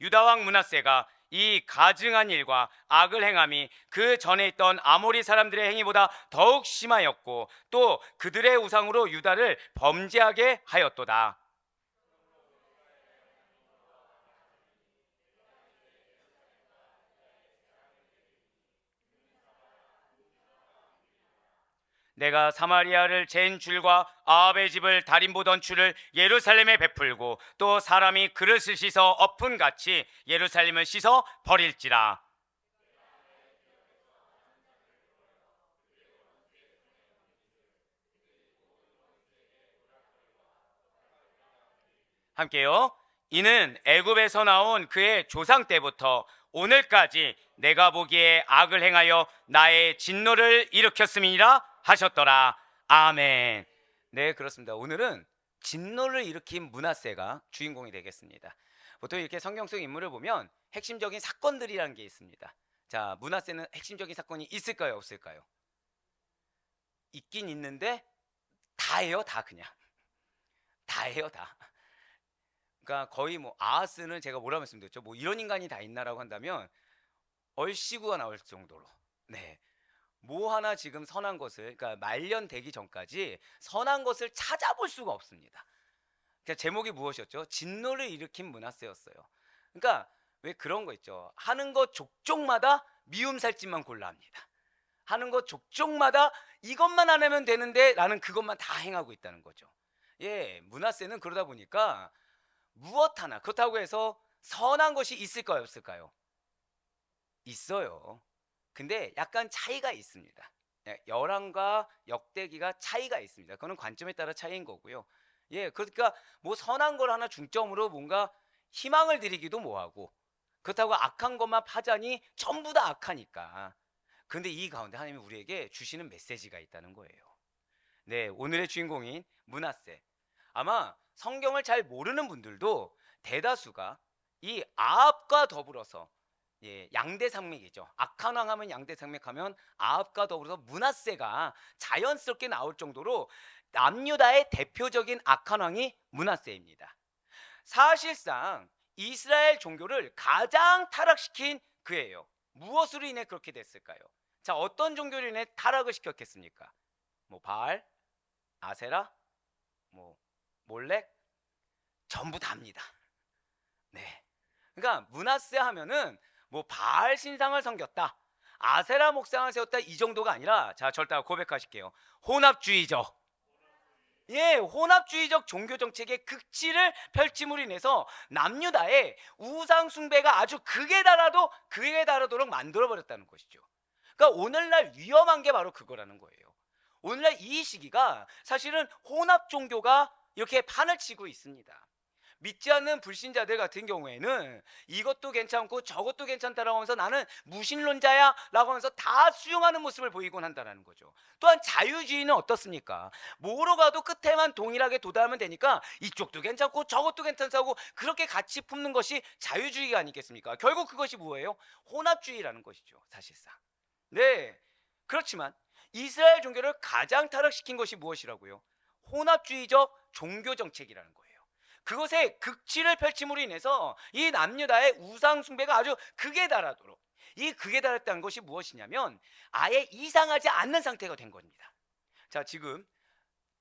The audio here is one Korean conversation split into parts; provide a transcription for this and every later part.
유다 왕 므낫세가 이 가증한 일과 악을 행함이 그 전에 있던 아모리 사람들의 행위보다 더욱 심하였고 또 그들의 우상으로 유다를 범죄하게 하였도다. 내가 사마리아를 잰 줄과 아합의 집을 달인 보던 줄을 예루살렘에 베풀고 또 사람이 그릇을 씻어 엎은같이 예루살렘을 씻어 버릴지라. 함께요. 이는 애굽에서 나온 그의 조상 때부터 오늘까지 내가 보기에 악을 행하여 나의 진노를 일으켰음이니라 하셨더라. 아멘. 네, 그렇습니다. 오늘은 진노를 일으킨 므낫세가 주인공이 되겠습니다. 보통 이렇게 성경 속 인물을 보면 핵심적인 사건들이라는 게 있습니다. 자, 므낫세는 핵심적인 사건이 있을까요, 없을까요? 있긴 있는데 다예요, 다. 그냥 다예요, 다. 그러니까 거의 뭐 아하스는 제가 뭐라 말씀드렸죠? 뭐 이런 인간이 다 있나라고 한다면 얼씨구가 나올 정도로. 네. 뭐 하나 지금 선한 것을, 그러니까 말년되기 전까지 선한 것을 찾아볼 수가 없습니다. 그러니까 제목이 무엇이었죠? 진노를 일으킨 므낫세였어요. 그러니까 왜 그런 거 있죠? 하는 것 족족마다 미움 살집만 골라 합니다. 하는 것 족족마다 이것만 안 하면 되는데 나는 그것만 다 행하고 있다는 거죠. 예, 므낫세는 그러다 보니까 무엇 하나, 그렇다고 해서 선한 것이 있을까요, 없을까요? 있어요. 근데 약간 차이가 있습니다. 열왕과 역대기가 차이가 있습니다. 그거는 관점에 따라 차이인 거고요. 예, 그러니까 뭐 선한 걸 하나 중점으로 뭔가 희망을 드리기도 뭐하고, 그렇다고 악한 것만 파자니 전부 다 악하니까. 근데 이 가운데 하나님이 우리에게 주시는 메시지가 있다는 거예요. 네, 오늘의 주인공인 므낫세. 아마 성경을 잘 모르는 분들도 대다수가 이 아합과 더불어서, 예, 양대산맥이죠. 악한 왕 하면 양대산맥하면 아합과 더불어서 므낫세가 자연스럽게 나올 정도로 남유다의 대표적인 악한 왕이 므낫세입니다. 사실상 이스라엘 종교를 가장 타락시킨 그예요. 무엇으로 인해 그렇게 됐을까요? 자, 어떤 종교로 인해 타락을 시켰겠습니까? 뭐 바알, 아세라, 뭐 몰렉, 전부 다입니다. 네. 그러니까 므낫세 하면은 뭐 바알 신상을 섬겼다, 아세라 목상을 세웠다, 이 정도가 아니라, 자, 절대 고백하실게요. 혼합주의적, 예, 혼합주의적 종교 정책의 극치를 펼침으로 인해서 남유다의 우상 숭배가 아주 극에 달하도록 만들어 버렸다는 것이죠. 그러니까 오늘날 위험한 게 바로 그거라는 거예요. 오늘날 이 시기가 사실은 혼합 종교가 이렇게 판을 치고 있습니다. 믿지 않는 불신자들 같은 경우에는 이것도 괜찮고 저것도 괜찮다라고 하면서 나는 무신론자야 라고 하면서 다 수용하는 모습을 보이곤 한다는 거죠. 또한 자유주의는 어떻습니까? 뭐로 가도 끝에만 동일하게 도달하면 되니까 이쪽도 괜찮고 저것도 괜찮다고 그렇게 같이 품는 것이 자유주의가 아니겠습니까? 결국 그것이 뭐예요? 혼합주의라는 것이죠, 사실상. 네, 그렇지만 이스라엘 종교를 가장 타락시킨 것이 무엇이라고요? 혼합주의적 종교 정책이라는 거예요. 그것의 극치를 펼침으로 인해서 이 남유다의 우상 숭배가 아주 극에 달하도록, 이 극에 달했다는 것이 무엇이냐면 아예 이상하지 않는 상태가 된 겁니다. 자, 지금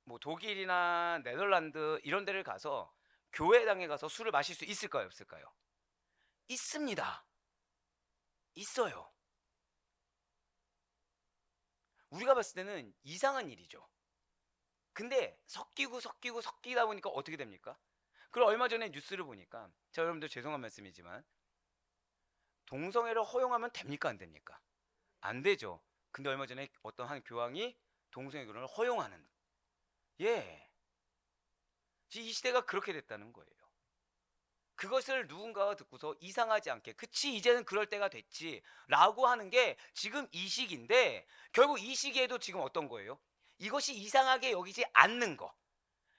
뭐 독일이나 네덜란드 이런 데를 가서 교회당에 가서 술을 마실 수 있을까요, 없을까요? 있습니다. 있어요. 우리가 봤을 때는 이상한 일이죠. 근데 섞이다 보니까 어떻게 됩니까? 그리고 얼마 전에 뉴스를 보니까, 자, 여러분들 죄송한 말씀이지만 동성애를 허용하면 됩니까, 안 됩니까? 안 되죠. 근데 얼마 전에 어떤 한 교황이 동성애 결혼을 허용하는, 예, 이 시대가 그렇게 됐다는 거예요. 그것을 누군가가 듣고서 이상하지 않게, 그치 이제는 그럴 때가 됐지 라고 하는 게 지금 이 시기인데, 결국 이 시기에도 지금 어떤 거예요? 이것이 이상하게 여기지 않는 거,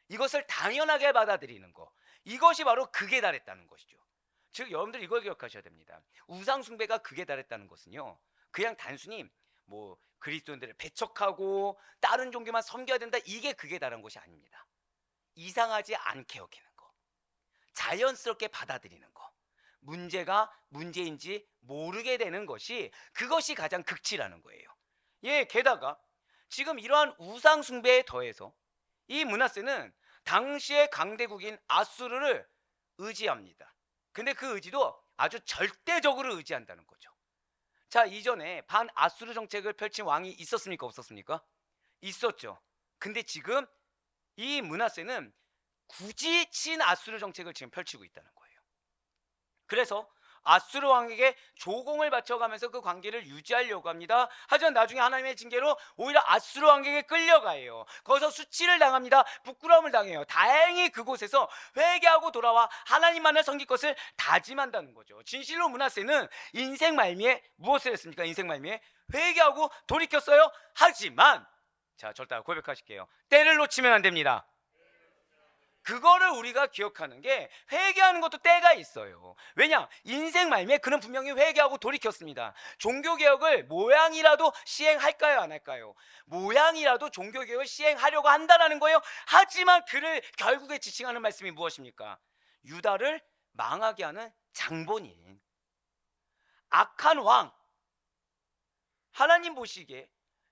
이것을 당연하게 받아들이는 거, 이것이 바로 극에 달했다는 것이죠. 즉 여러분들 이걸 기억하셔야 됩니다. 우상 숭배가 극에 달했다는 것은요, 그냥 단순히 뭐 그리스도인들을 배척하고 다른 종교만 섬겨야 된다, 이게 극에 달한 것이 아닙니다. 이상하지 않게 여기는 거, 자연스럽게 받아들이는 거, 문제가 문제인지 모르게 되는 것이, 그것이 가장 극치라는 거예요. 예, 게다가 지금 이러한 우상 숭배에 더해서 이 므낫세는 당시의 강대국인 아수르를 의지합니다. 근데 그 의지도 아주 절대적으로 의지한다는 거죠. 자, 이전에 반아수르 정책을 펼친 왕이 있었습니까? 없었습니까? 있었죠. 근데 지금 이 므낫세는 굳이 친아수르 정책을 지금 펼치고 있다는 거예요. 그래서 아수르 왕에게 조공을 바쳐가면서 그 관계를 유지하려고 합니다. 하지만 나중에 하나님의 징계로 오히려 아수르 왕에게 끌려가요. 거기서 수치를 당합니다. 부끄러움을 당해요. 다행히 그곳에서 회개하고 돌아와 하나님만을 섬길 것을 다짐한다는 거죠. 진실로 므낫세는 인생 말미에 무엇을 했습니까? 인생 말미에 회개하고 돌이켰어요. 하지만 자, 절대 고백하실게요. 때를 놓치면 안 됩니다. 그거를 우리가 기억하는 게, 회개하는 것도 때가 있어요. 왜냐? 인생 말미에 그는 분명히 회개하고 돌이켰습니다. 종교개혁을 모양이라도 시행할까요? 안 할까요? 모양이라도 종교개혁을 시행하려고 한다는 거예요. 하지만 그를 결국에 지칭하는 말씀이 무엇입니까? 유다를 망하게 하는 장본인, 악한 왕, 하나님 보시기에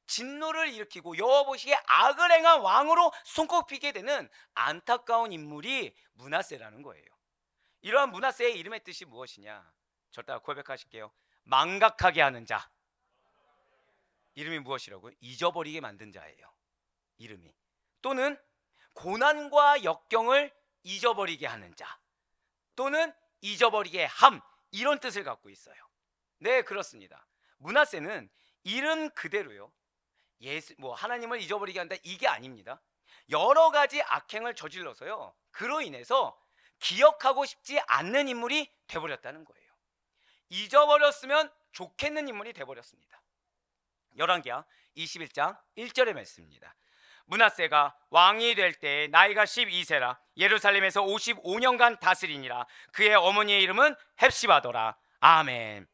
진노를 일으키고 여호와 보시기에 악을 행한 왕으로 손꼽히게 되는 안타까운 인물이 므낫세라는 거예요. 이러한 므낫세의 이름의 뜻이 무엇이냐? 절대 고백하실게요. 망각하게 하는 자. 이름이 무엇이라고요? 잊어버리게 만든 자예요. 이름이. 또는 고난과 역경을 잊어버리게 하는 자, 또는 잊어버리게 함, 이런 뜻을 갖고 있어요. 네, 그렇습니다. 므낫세는 이름 그대로요, 하나님을 잊어버리게 한다, 이게 아닙니다. 여러 가지 악행을 저질러서요, 그로 인해서 기억하고 싶지 않는 인물이 돼버렸다는 거예요. 잊어버렸으면 좋겠는 인물이 돼버렸습니다. 열왕기하 21장 1절의 말씀입니다. 므낫세가 왕이 될 때 나이가 12세라 예루살렘에서 55년간 다스리니라. 그의 어머니의 이름은 헵시바더라. 아멘.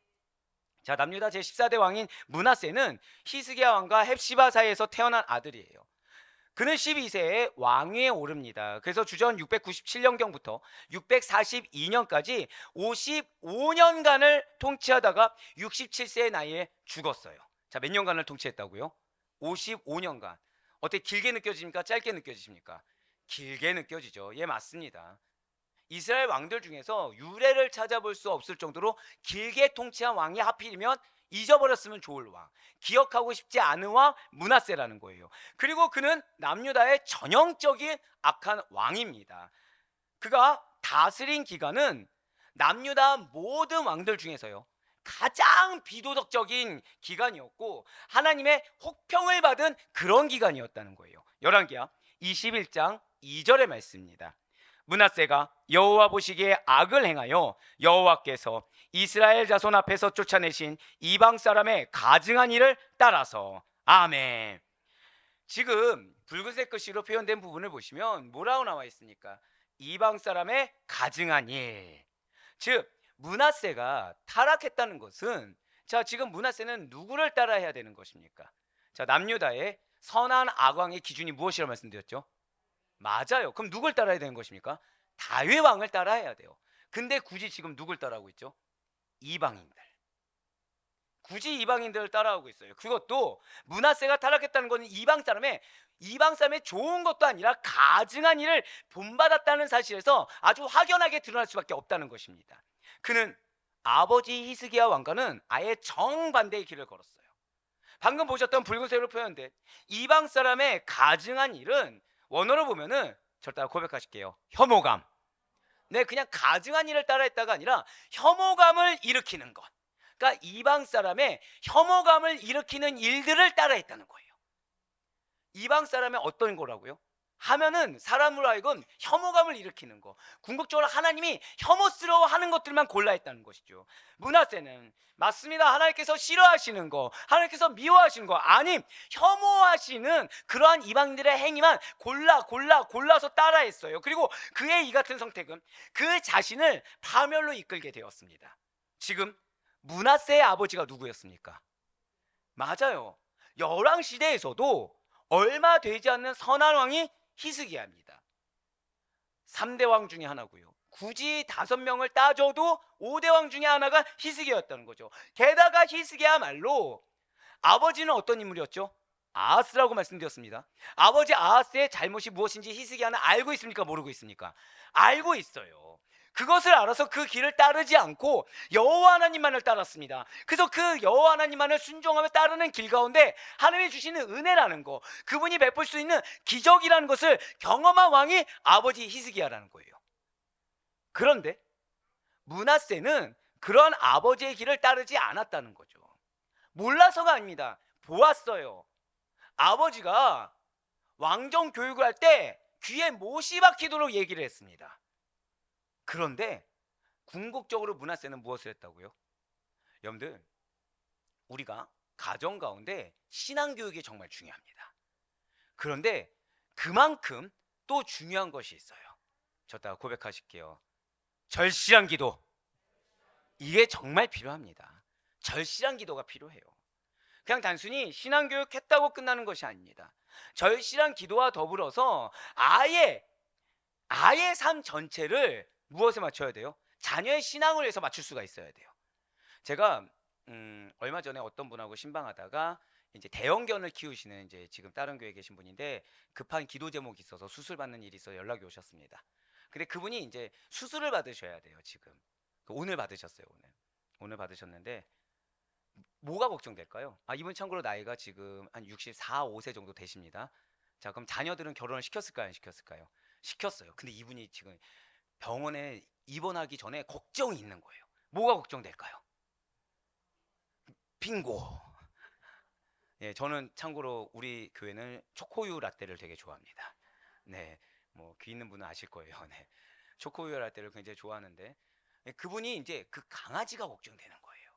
자, 남유다 제14대 왕인 므낫세는 히스기야 왕과 헵시바 사이에서 태어난 아들이에요. 그는 12세에 왕위에 오릅니다. 그래서 주전 697년경부터 642년까지 55년간을 통치하다가 67세의 나이에 죽었어요. 자, 몇 년간을 통치했다고요? 55년간. 어떻게 길게 느껴집니까? 짧게 느껴지십니까? 길게 느껴지죠. 예, 맞습니다. 이스라엘 왕들 중에서 유래를 찾아볼 수 없을 정도로 길게 통치한 왕이 하필이면 잊어버렸으면 좋을 왕, 기억하고 싶지 않은 왕 므낫세라는 거예요. 그리고 그는 남유다의 전형적인 악한 왕입니다. 그가 다스린 기간은 남유다 모든 왕들 중에서요, 가장 비도덕적인 기간이었고 하나님의 혹평을 받은 그런 기간이었다는 거예요. 열왕기하 21장 2절의 말씀입니다. 므낫세가 여호와 보시기에 악을 행하여 여호와께서 이스라엘 자손 앞에서 쫓아내신 이방 사람의 가증한 일을 따라서. 아멘. 지금 붉은색 글씨로 표현된 부분을 보시면 뭐라고 나와 있습니까? 이방 사람의 가증한 일. 즉 므낫세가 타락했다는 것은, 자, 지금 므낫세는 누구를 따라해야 되는 것입니까? 자, 남유다의 선한 악왕의 기준이 무엇이라고 말씀드렸죠? 맞아요. 그럼 누굴 따라야 되는 것입니까? 다윗 왕을 따라해야 돼요. 근데 굳이 지금 누굴 따라하고 있죠? 이방인들. 굳이 이방인들을 따라하고 있어요. 그것도 므낫세가 타락했다는 것은 이방 사람의 좋은 것도 아니라 가증한 일을 본받았다는 사실에서 아주 확연하게 드러날 수밖에 없다는 것입니다. 그는 아버지 히스기야 왕과는 아예 정반대의 길을 걸었어요. 방금 보셨던 붉은색으로 표현된 이방 사람의 가증한 일은 원어로 보면은, 절대 고백하실게요, 혐오감. 네, 그냥 가증한 일을 따라했다가 아니라 혐오감을 일으키는 것. 그러니까 이방 사람의 혐오감을 일으키는 일들을 따라했다는 거예요. 이방 사람의 어떤 거라고요? 하면은 사람으로 하여금 혐오감을 일으키는 거, 궁극적으로 하나님이 혐오스러워하는 것들만 골라 했다는 것이죠. 므낫세는 맞습니다. 하나님께서 싫어하시는 거, 하나님께서 미워하시는 거, 아님 혐오하시는 그러한 이방인들의 행위만 골라서 따라했어요. 그리고 그의 이 같은 선택은 그 자신을 파멸로 이끌게 되었습니다. 지금 므낫세의 아버지가 누구였습니까? 맞아요. 열왕 시대에서도 얼마 되지 않는 선한 왕이 히스기야입니다. 3대 왕 중에 하나고요. 굳이 5명을 따져도 5대 왕 중에 하나가 히스기야였다는 거죠. 게다가 히스기야말로 아버지는 어떤 인물이었죠? 아하스라고 말씀드렸습니다. 아버지 아하스의 잘못이 무엇인지 히스기야는 알고 있습니까? 모르고 있습니까? 알고 있어요. 그것을 알아서 그 길을 따르지 않고 여호와 하나님만을 따랐습니다. 그래서 그 여호와 하나님만을 순종하며 따르는 길 가운데 하나님이 주시는 은혜라는 거, 그분이 베풀 수 있는 기적이라는 것을 경험한 왕이 아버지 히스기야라는 거예요. 그런데 므낫세는 그런 아버지의 길을 따르지 않았다는 거죠. 몰라서가 아닙니다. 보았어요. 아버지가 왕정 교육을 할 때 귀에 못이 박히도록 얘기를 했습니다. 그런데 궁극적으로 므낫세는 무엇을 했다고요? 여러분들, 우리가 가정 가운데 신앙교육이 정말 중요합니다. 그런데 그만큼 또 중요한 것이 있어요. 저따가 고백하실게요. 절실한 기도. 이게 정말 필요합니다. 절실한 기도가 필요해요. 그냥 단순히 신앙교육 했다고 끝나는 것이 아닙니다. 절실한 기도와 더불어서 아예 삶 전체를 무엇에 맞춰야 돼요? 자녀의 신앙을 위해서 맞출 수가 있어야 돼요. 제가 얼마 전에 어떤 분하고 신방하다가 이제 대형견을 키우시는 이제 지금 다른 교회에 계신 분인데 급한 기도 제목이 있어서 수술 받는 일이 있어 연락이 오셨습니다. 근데 그분이 이제 수술을 받으셔야 돼요. 지금 오늘 받으셨어요. 오늘 받으셨는데 뭐가 걱정될까요? 이분 참고로 나이가 지금 한 64, 5세 정도 되십니다. 자, 그럼 자녀들은 결혼을 시켰을까요? 안 시켰을까요? 시켰어요. 근데 이분이 지금 병원에 입원하기 전에 걱정이 있는 거예요. 뭐가 걱정될까요? 빙고. 예, 저는 참고로 우리 교회는 초코우유 라떼를 되게 좋아합니다. 네, 뭐 귀 있는 분은 아실 거예요. 네, 초코우유 라떼를 굉장히 좋아하는데 그분이 이제 그 강아지가 걱정되는 거예요.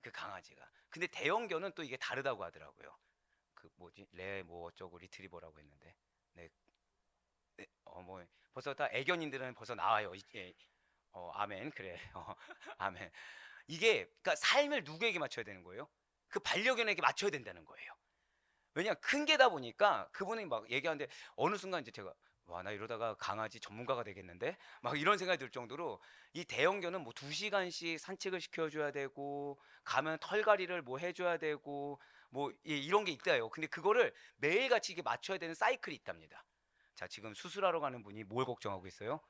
그 강아지가. 근데 대형견은 또 이게 다르다고 하더라고요. 그 뭐지? 레 뭐 어쩌고 리트리버라고 했는데. 네. 네. 뭐 벌써 다 애견인들은 벌써 나와요. 예. 아멘. 그래. 아멘. 이게 그러니까 삶을 누구에게 맞춰야 되는 거예요? 그 반려견에게 맞춰야 된다는 거예요. 왜냐 큰 게다 보니까 그분이 막 얘기하는데 어느 순간 이제 제가 와, 나 이러다가 강아지 전문가가 되겠는데? 막 이런 생각이 들 정도로 이 대형견은 뭐 2시간씩 산책을 시켜줘야 되고 가면 털갈이를 뭐 해줘야 되고 뭐 이런 게 있다요. 근데 그거를 매일같이 이게 맞춰야 되는 사이클이 있답니다. 자, 지금 수술하러 가는 분이 뭘 걱정하고 있어요?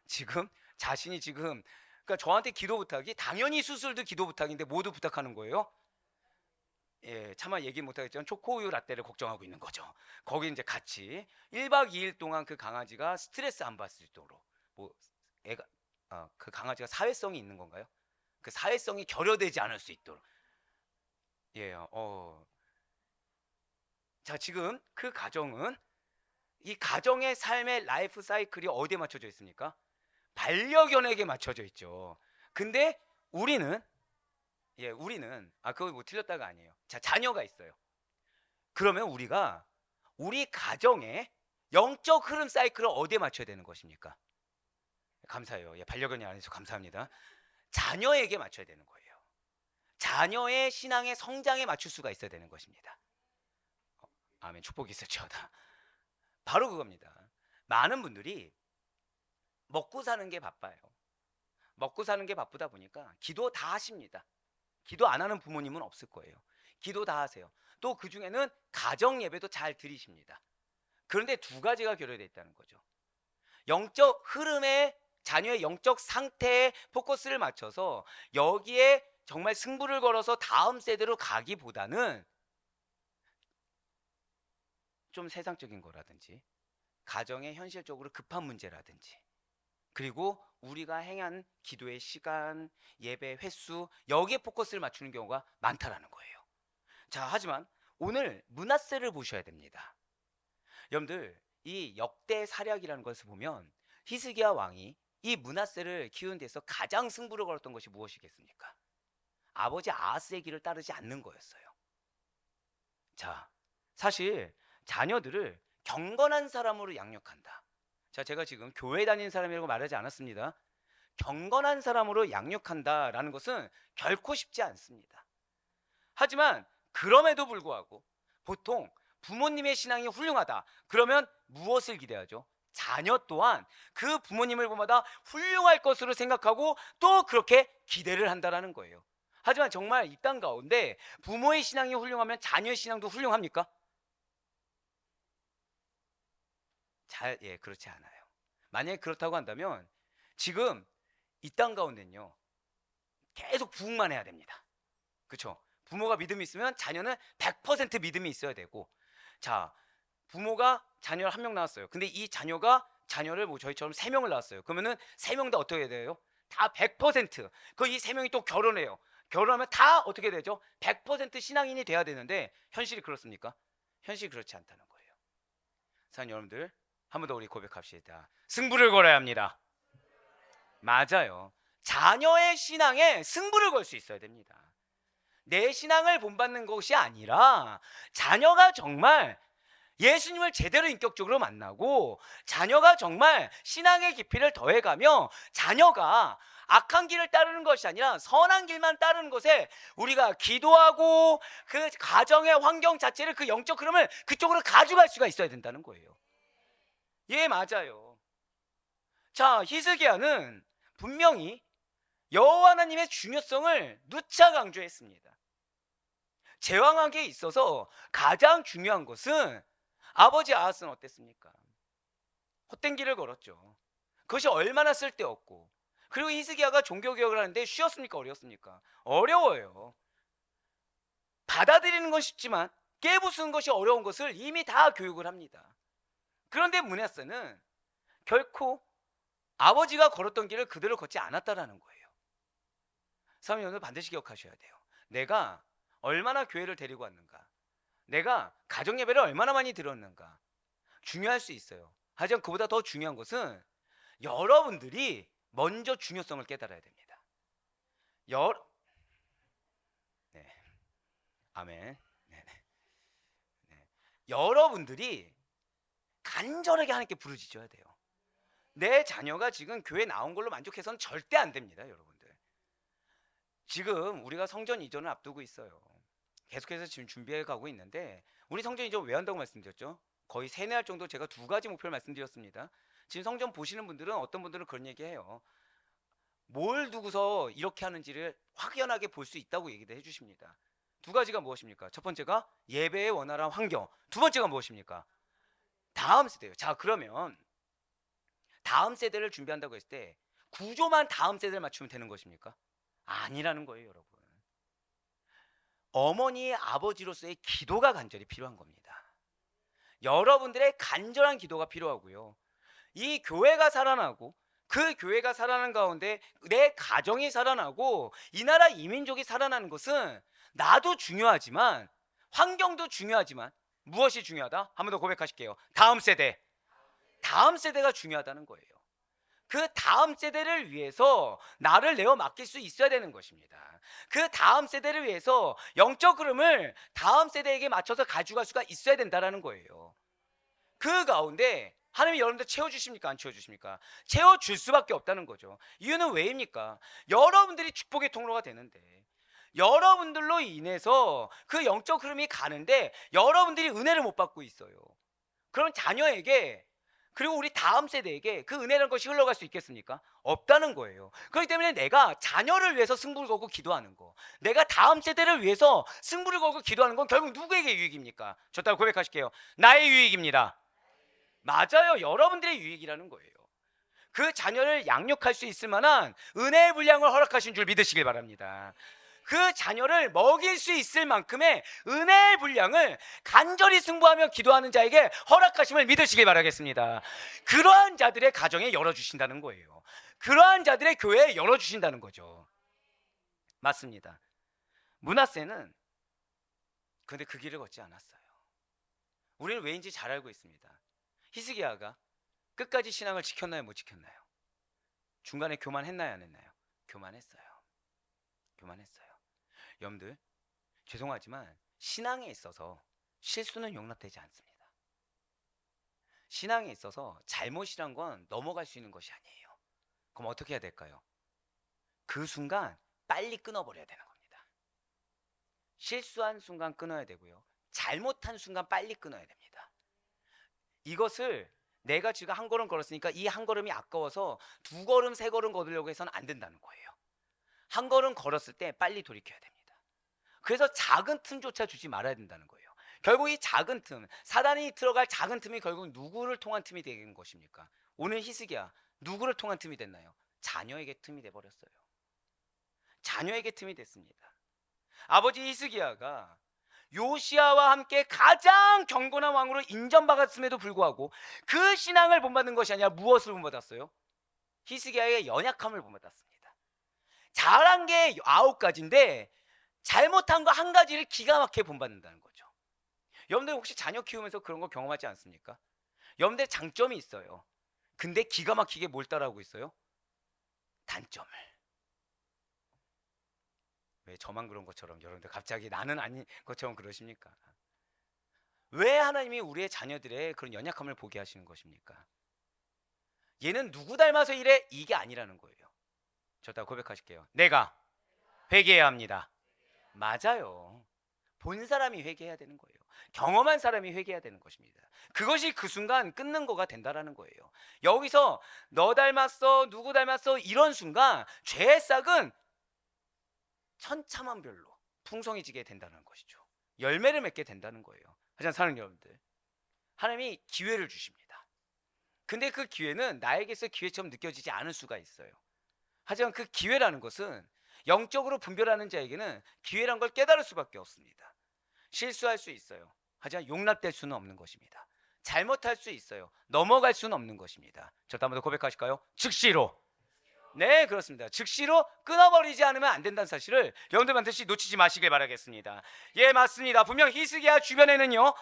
지금 자신이 지금 그러니까 저한테 기도 부탁이 당연히 수술도 기도 부탁인데 모두 부탁하는 거예요. 예, 차마 얘기 못하겠지만 초코우유 라떼를 걱정하고 있는 거죠. 거기 이제 같이 1박 2일 동안 그 강아지가 스트레스 안 받을 수 있도록 뭐 애가 그 강아지가 사회성이 있는 건가요? 그 사회성이 결여되지 않을 수 있도록. 예, 자, 지금 그 가정은 이 가정의 삶의 라이프 사이클이 어디에 맞춰져 있습니까? 반려견에게 맞춰져 있죠. 근데 우리는 그거 뭐 틀렸다가 아니에요. 자, 자녀가 있어요. 그러면 우리가 우리 가정의 영적 흐름 사이클을 어디에 맞춰야 되는 것입니까? 감사해요. 예, 반려견이 아니어서 감사합니다. 자녀에게 맞춰야 되는 거예요. 자녀의 신앙의 성장에 맞출 수가 있어야 되는 것입니다. 아멘. 축복이 있을지어다. 바로 그겁니다. 많은 분들이 먹고 사는 게 바빠요. 먹고 사는 게 바쁘다 보니까 기도 다 하십니다. 기도 안 하는 부모님은 없을 거예요. 기도 다 하세요. 또 그 중에는 가정 예배도 잘 드리십니다. 그런데 두 가지가 결여되어 있다는 거죠. 영적 흐름에 자녀의 영적 상태에 포커스를 맞춰서 여기에 정말 승부를 걸어서 다음 세대로 가기보다는 좀 세상적인 거라든지 가정의 현실적으로 급한 문제라든지 그리고 우리가 행한 기도의 시간, 예배 횟수 여기에 포커스를 맞추는 경우가 많다라는 거예요. 자, 하지만 오늘 므낫세를 보셔야 됩니다. 여러분들 이 역대 사략이라는 것을 보면 히스기야 왕이 이 므낫세를 키우는 데서 가장 승부를 걸었던 것이 무엇이겠습니까? 아버지 아하스의 길을 따르지 않는 거였어요. 자, 사실 자녀들을 경건한 사람으로 양육한다. 자, 제가 지금 교회 다니는 사람이라고 말하지 않았습니다. 경건한 사람으로 양육한다라는 것은 결코 쉽지 않습니다. 하지만 그럼에도 불구하고 보통 부모님의 신앙이 훌륭하다. 그러면 무엇을 기대하죠? 자녀 또한 그 부모님을 보마다 훌륭할 것으로 생각하고 또 그렇게 기대를 한다라는 거예요. 하지만 정말 이 땅 가운데 부모의 신앙이 훌륭하면 자녀의 신앙도 훌륭합니까? 예, 그렇지 않아요. 만약에 그렇다고 한다면 지금 이 땅 가운데는요, 계속 부흥만 해야 됩니다. 그렇죠? 부모가 믿음이 있으면 자녀는 100% 믿음이 있어야 되고, 자, 부모가 자녀를 한 명 낳았어요. 근데 이 자녀가 자녀를 뭐 저희처럼 세 명을 낳았어요. 그러면은 세 명 다 어떻게 해야 돼요? 다 100%. 그 이 세 명이 또 결혼해요. 결혼하면 다 어떻게 되죠? 100% 신앙인이 돼야 되는데 현실이 그렇습니까? 현실이 그렇지 않다는 거예요. 사랑하는 여러분들, 한 번 더 우리 고백합시다. 승부를 걸어야 합니다. 맞아요. 자녀의 신앙에 승부를 걸 수 있어야 됩니다. 내 신앙을 본받는 것이 아니라 자녀가 정말 예수님을 제대로 인격적으로 만나고 자녀가 정말 신앙의 깊이를 더해가며 자녀가 악한 길을 따르는 것이 아니라 선한 길만 따르는 것에 우리가 기도하고 그 가정의 환경 자체를 그 영적 흐름을 그쪽으로 가져갈 수가 있어야 된다는 거예요. 예, 맞아요. 자, 히스기야는 분명히 여호와 하나님의 중요성을 누차 강조했습니다. 제왕하기에 있어서 가장 중요한 것은 아버지 아하스는 어땠습니까? 헛된 길을 걸었죠. 그것이 얼마나 쓸데없고, 그리고 히스기야가 종교개혁을 하는데 쉬웠습니까? 어려웠습니까? 어려워요. 받아들이는 건 쉽지만 깨부수는 것이 어려운 것을 이미 다 교육을 합니다. 그런데 므낫세는 결코 아버지가 걸었던 길을 그대로 걷지 않았다라는 거예요. 사모님, 오늘 반드시 기억하셔야 돼요. 내가 얼마나 교회를 데리고 왔는가, 내가 가정 예배를 얼마나 많이 들었는가 중요할 수 있어요. 하지만 그보다 더 중요한 것은 여러분들이 먼저 중요성을 깨달아야 됩니다. 네. 아멘. 네. 네. 여러분들이 간절하게 하나님께 부르짖어야 돼요. 내 자녀가 지금 교회 나온 걸로 만족해서는 절대 안 됩니다, 여러분들. 지금 우리가 성전 이전을 앞두고 있어요. 계속해서 지금 준비해 가고 있는데, 우리 성전 이전 왜 한다고 말씀드렸죠? 거의 세뇌할 정도 제가 두 가지 목표를 말씀드렸습니다. 지금 성전 보시는 분들은 어떤 분들은 그런 얘기해요. 뭘 두고서 이렇게 하는지를 확연하게 볼 수 있다고 얘기도 해주십니다. 두 가지가 무엇입니까? 첫 번째가 예배의 원활한 환경, 두 번째가 무엇입니까? 다음 세대예요. 자, 그러면 다음 세대를 준비한다고 했을 때 구조만 다음 세대를 맞추면 되는 것입니까? 아니라는 거예요, 여러분. 어머니, 아버지로서의 기도가 간절히 필요한 겁니다. 여러분들의 간절한 기도가 필요하고요. 이 교회가 살아나고 그 교회가 살아나는 가운데 내 가정이 살아나고 이 나라 이민족이 살아나는 것은 나도 중요하지만 환경도 중요하지만 무엇이 중요하다? 한 번 더 고백하실게요. 다음 세대. 다음 세대가 중요하다는 거예요. 그 다음 세대를 위해서 나를 내어 맡길 수 있어야 되는 것입니다. 그 다음 세대를 위해서 영적 흐름을 다음 세대에게 맞춰서 가져갈 수가 있어야 된다는 거예요. 그 가운데 하나님이 여러분들 채워주십니까? 안 채워주십니까? 채워줄 수밖에 없다는 거죠. 이유는 왜입니까? 여러분들이 축복의 통로가 되는데, 여러분들로 인해서 그 영적 흐름이 가는데 여러분들이 은혜를 못 받고 있어요. 그럼 자녀에게, 그리고 우리 다음 세대에게 그 은혜라는 것이 흘러갈 수 있겠습니까? 없다는 거예요. 그렇기 때문에 내가 자녀를 위해서 승부를 걸고 기도하는 거, 내가 다음 세대를 위해서 승부를 걸고 기도하는 건 결국 누구에게 유익입니까? 저 따라 고백하실게요. 나의 유익입니다. 맞아요. 여러분들의 유익이라는 거예요. 그 자녀를 양육할 수 있을 만한 은혜의 분량을 허락하신 줄 믿으시길 바랍니다. 그 자녀를 먹일 수 있을 만큼의 은혜의 분량을 간절히 승부하며 기도하는 자에게 허락하심을 믿으시길 바라겠습니다. 그러한 자들의 가정에 열어주신다는 거예요. 그러한 자들의 교회에 열어주신다는 거죠. 맞습니다. 므낫세는 근데 그 길을 걷지 않았어요. 우리는 왜인지 잘 알고 있습니다. 히스기야가 끝까지 신앙을 지켰나요? 못 지켰나요? 중간에 교만했나요? 안 했나요? 교만했어요. 교만했어요. 여러분들, 죄송하지만 신앙에 있어서 실수는 용납되지 않습니다. 신앙에 있어서 잘못이란 건 넘어갈 수 있는 것이 아니에요. 그럼 어떻게 해야 될까요? 그 순간 빨리 끊어버려야 되는 겁니다. 실수한 순간 끊어야 되고요. 잘못한 순간 빨리 끊어야 됩니다. 이것을 내가 지금 한 걸음 걸었으니까 이 한 걸음이 아까워서 두 걸음 세 걸음 걸으려고 해서는 안 된다는 거예요. 한 걸음 걸었을 때 빨리 돌이켜야 됩니다. 그래서 작은 틈조차 주지 말아야 된다는 거예요. 결국 이 작은 틈, 사단이 들어갈 작은 틈이 결국 누구를 통한 틈이 되는 것입니까? 오늘 히스기야, 누구를 통한 틈이 됐나요? 자녀에게 틈이 돼버렸어요. 자녀에게 틈이 됐습니다. 아버지 히스기야가 요시아와 함께 가장 경건한 왕으로 인정받았음에도 불구하고 그 신앙을 본받는 것이 아니라 무엇을 본받았어요? 히스기야의 연약함을 본받았습니다. 잘한 게 9가지인데 잘못한 거 한 가지를 기가 막히게 본받는다는 거죠. 여러분들 혹시 자녀 키우면서 그런 거 경험하지 않습니까? 여러분들 장점이 있어요. 근데 기가 막히게 뭘 따라하고 있어요? 단점을. 왜 저만 그런 것처럼 여러분들 갑자기 나는 아닌 것처럼 그러십니까? 왜 하나님이 우리의 자녀들의 그런 연약함을 보게 하시는 것입니까? 얘는 누구 닮아서 이래? 이게 아니라는 거예요. 저다 고백하실게요. 내가 회개해야 합니다. 맞아요. 본 사람이 회개해야 되는 거예요. 경험한 사람이 회개해야 되는 것입니다. 그것이 그 순간 끊는 거가 된다라는 거예요. 여기서 너 닮았어, 누구 닮았어 이런 순간 죄의 싹은 천차만별로 풍성해지게 된다는 것이죠. 열매를 맺게 된다는 거예요. 하지만 사랑하는 여러분들, 하나님이 기회를 주십니다. 근데 그 기회는 나에게서 기회처럼 느껴지지 않을 수가 있어요. 하지만 그 기회라는 것은 영적으로 분별하는 자에게는 기회란 걸 깨달을 수밖에 없습니다. 실수할 수 있어요. 하지만 용납될 수는 없는 것입니다. 잘못할 수 있어요. 넘어갈 수는 없는 것입니다. 저도 한번 더 고백하실까요? 즉시로. 네, 그렇습니다. 즉시로 끊어버리지 않으면 안 된다는 사실을 여러분들 반드시 놓치지 마시길 바라겠습니다. 예, 맞습니다. 분명 히스기야 주변에는요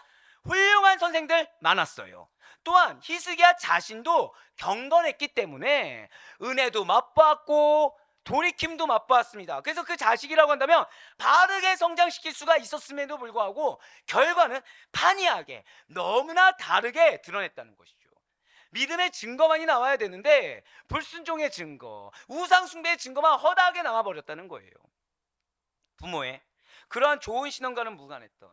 훌륭한 선생들 많았어요. 또한 히스기야 자신도 경건했기 때문에 은혜도 맛보았고 돌이킴도 맛보았습니다. 그래서 그 자식이라고 한다면 바르게 성장시킬 수가 있었음에도 불구하고 결과는 판이하게 너무나 다르게 드러냈다는 것이죠. 믿음의 증거만이 나와야 되는데 불순종의 증거, 우상 숭배의 증거만 허다하게 남아버렸다는 거예요. 부모의 그러한 좋은 신앙과는 무관했던,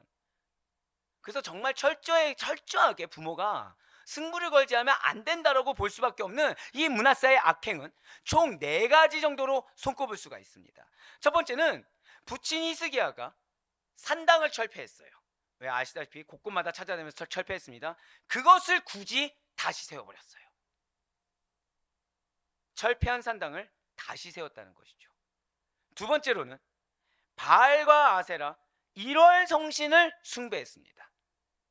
그래서 정말 철저하게 부모가 승부를 걸지 않으면 안 된다라고 볼 수밖에 없는 이 므낫세의 악행은 총 4가지 정도로 손꼽을 수가 있습니다. 첫 번째는 부친 히스기야가 산당을 철폐했어요. 왜 아시다시피 곳곳마다 찾아다니면서 철폐했습니다. 그것을 굳이 다시 세워버렸어요. 철폐한 산당을 다시 세웠다는 것이죠. 두 번째로는 바알과 아세라 1월 성신을 숭배했습니다.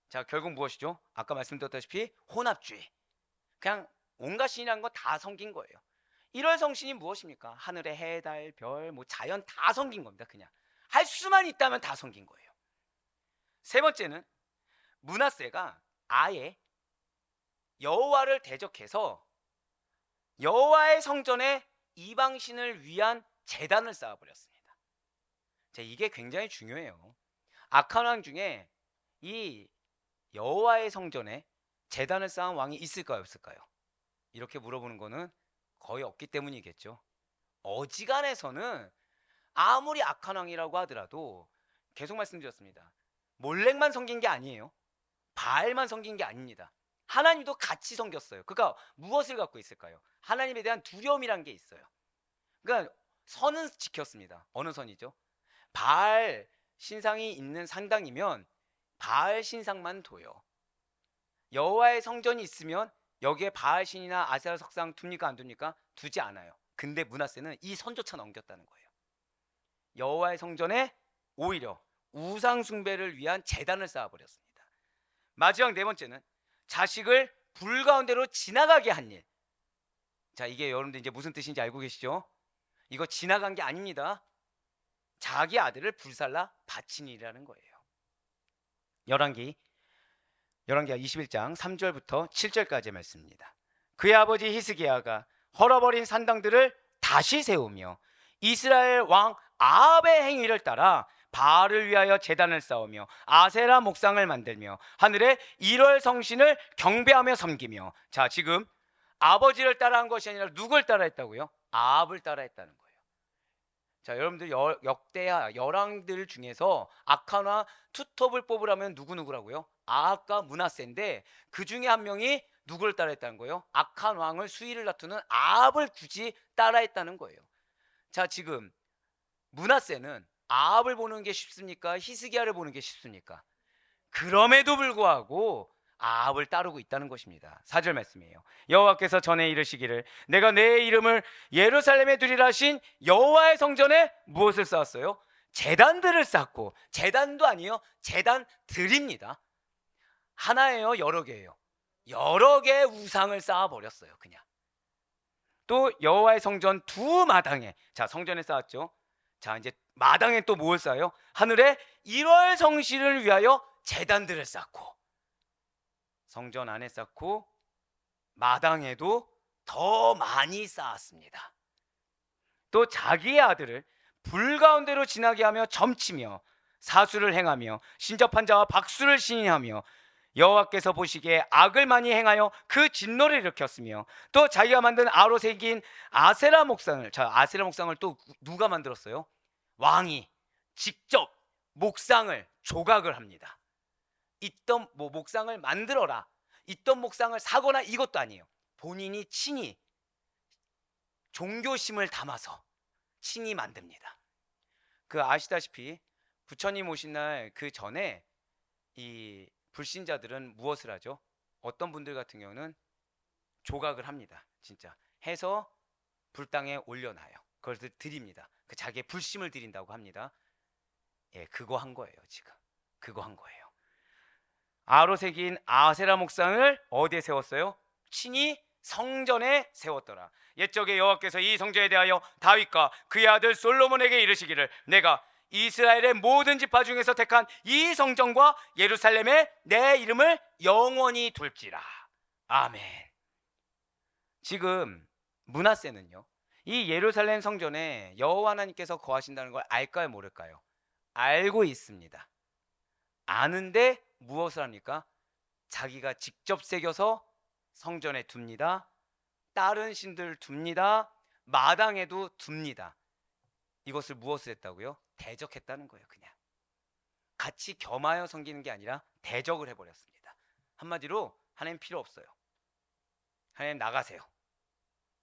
자, 결국 무엇이죠? 아까 말씀드렸다시피 혼합주의. 그냥 온갖 신이라는 거 다 섬긴 거예요. 1월 성신이 무엇입니까? 하늘의 해, 달, 별, 자연 다 섬긴 겁니다. 그냥 할 수만 있다면 다 섬긴 거예요. 세 번째는 므낫세가 아예 여호와를 대적해서 여호와의 성전에 이방신을 위한 제단을 쌓아버렸습니다. 자, 이게 굉장히 중요해요. 악한 왕 중에 이 여호와의 성전에 제단을 쌓은 왕이 있을까요, 없을까요? 이렇게 물어보는 거는 거의 없기 때문이겠죠. 어지간해서는 아무리 악한 왕이라고 하더라도 계속 말씀드렸습니다. 몰렉만 섬긴 게 아니에요. 바알만 섬긴 게 아닙니다. 하나님도 같이 섬겼어요. 그러니까 무엇을 갖고 있을까요? 하나님에 대한 두려움이란 게 있어요. 그러니까 선은 지켰습니다. 어느 선이죠? 바알 신상이 있는 산당이면 바알 신상만 둬요. 여호와의 성전이 있으면 여기에 바알 신이나 아세라 석상 둡니까 안 둡니까? 두지 않아요. 근데 므낫세는 이 선조차 넘겼다는 거예요. 여호와의 성전에 오히려 우상 숭배를 위한 제단을 쌓아버렸습니다. 마지막 네 번째는 자식을 불 가운데로 지나가게 한 일. 자, 이게 여러분들 이제 무슨 뜻인지 알고 계시죠? 이거 지나간 게 아닙니다. 자기 아들을 불살라 바친 일이라는 거예요. 열왕기하 21장 3절부터 7절까지의 말씀입니다. 그의 아버지 히스기야가 헐어버린 산당들을 다시 세우며 이스라엘 왕 아합의 행위를 따라 바알을 위하여 제단을 쌓으며 아세라 목상을 만들며 하늘의 1월 성신을 경배하며 섬기며. 자, 지금 아버지를 따라한 것이 아니라 누굴 따라했다고요? 아합을 따라했다는 거예요. 자, 여러분들 역대하 열왕들 중에서 악한 왕 투톱을 뽑으라면 누구라고요? 아합과 므낫세인데 그 중에 한 명이 누구를 따라했다는 거예요? 악한 왕을 수위를 다투는 아합을 굳이 따라했다는 거예요. 자, 지금 므낫세는 아합을 보는 게 쉽습니까? 히스기야를 보는 게 쉽습니까? 그럼에도 불구하고 아합을 따르고 있다는 것입니다. 4절 말씀이에요. 여호와께서 전에 이르시기를 내가 내 이름을 예루살렘에 두리라 하신 여호와의 성전에 무엇을 쌓았어요? 제단들을 쌓고, 제단도 아니에요, 제단들입니다. 하나예요, 여러 개예요? 여러 개의 우상을 쌓아버렸어요. 그냥. 또 여호와의 성전 두 마당에, 자, 성전에 쌓았죠. 자, 이제 마당에 또 뭘 쌓아요? 하늘에 1월 성실을 위하여 제단들을 쌓고, 성전 안에 쌓고 마당에도 더 많이 쌓았습니다. 또 자기의 아들을 불 가운데로 지나게 하며 점치며 사수를 행하며 신접한 자와 박수를 시인하며 여호와께서 보시기에 악을 많이 행하여 그 진노를 일으켰으며 또 자기가 만든 아로 새긴 아세라 목상을, 자, 아세라 목상을 또 누가 만들었어요? 왕이 직접 목상을 조각을 합니다. 있던 목상을 만들어라, 있던 목상을 사거나 이것도 아니에요. 본인이 친히 종교심을 담아서 친히 만듭니다. 그 아시다시피 부처님 오신 날 그 전에 이 불신자들은 무엇을 하죠? 어떤 분들 같은 경우는 조각을 합니다. 진짜 해서 불당에 올려놔요. 그걸 드립니다. 그 자기의 불심을 드린다고 합니다. 예, 그거 한 거예요. 지금 그거 한 거예요. 아로 새긴 아세라 목상을 어디에 세웠어요? 친히 성전에 세웠더라. 옛적에 여호와께서 이 성전에 대하여 다윗과 그의 아들 솔로몬에게 이르시기를 내가 이스라엘의 모든 지파 중에서 택한 이 성전과 예루살렘에 내 이름을 영원히 둘지라. 아멘. 지금 므낫세는요, 이 예루살렘 성전에 여호와 하나님께서 거하신다는 걸 알까요, 모를까요? 알고 있습니다. 아는데 무엇을 합니까? 자기가 직접 새겨서 성전에 둡니다. 다른 신들 둡니다. 마당에도 둡니다. 이것을 무엇을 했다고요? 대적했다는 거예요. 그냥 같이 겸하여 섬기는 게 아니라 대적을 해버렸습니다. 한마디로 하나님 필요 없어요. 하나님 나가세요.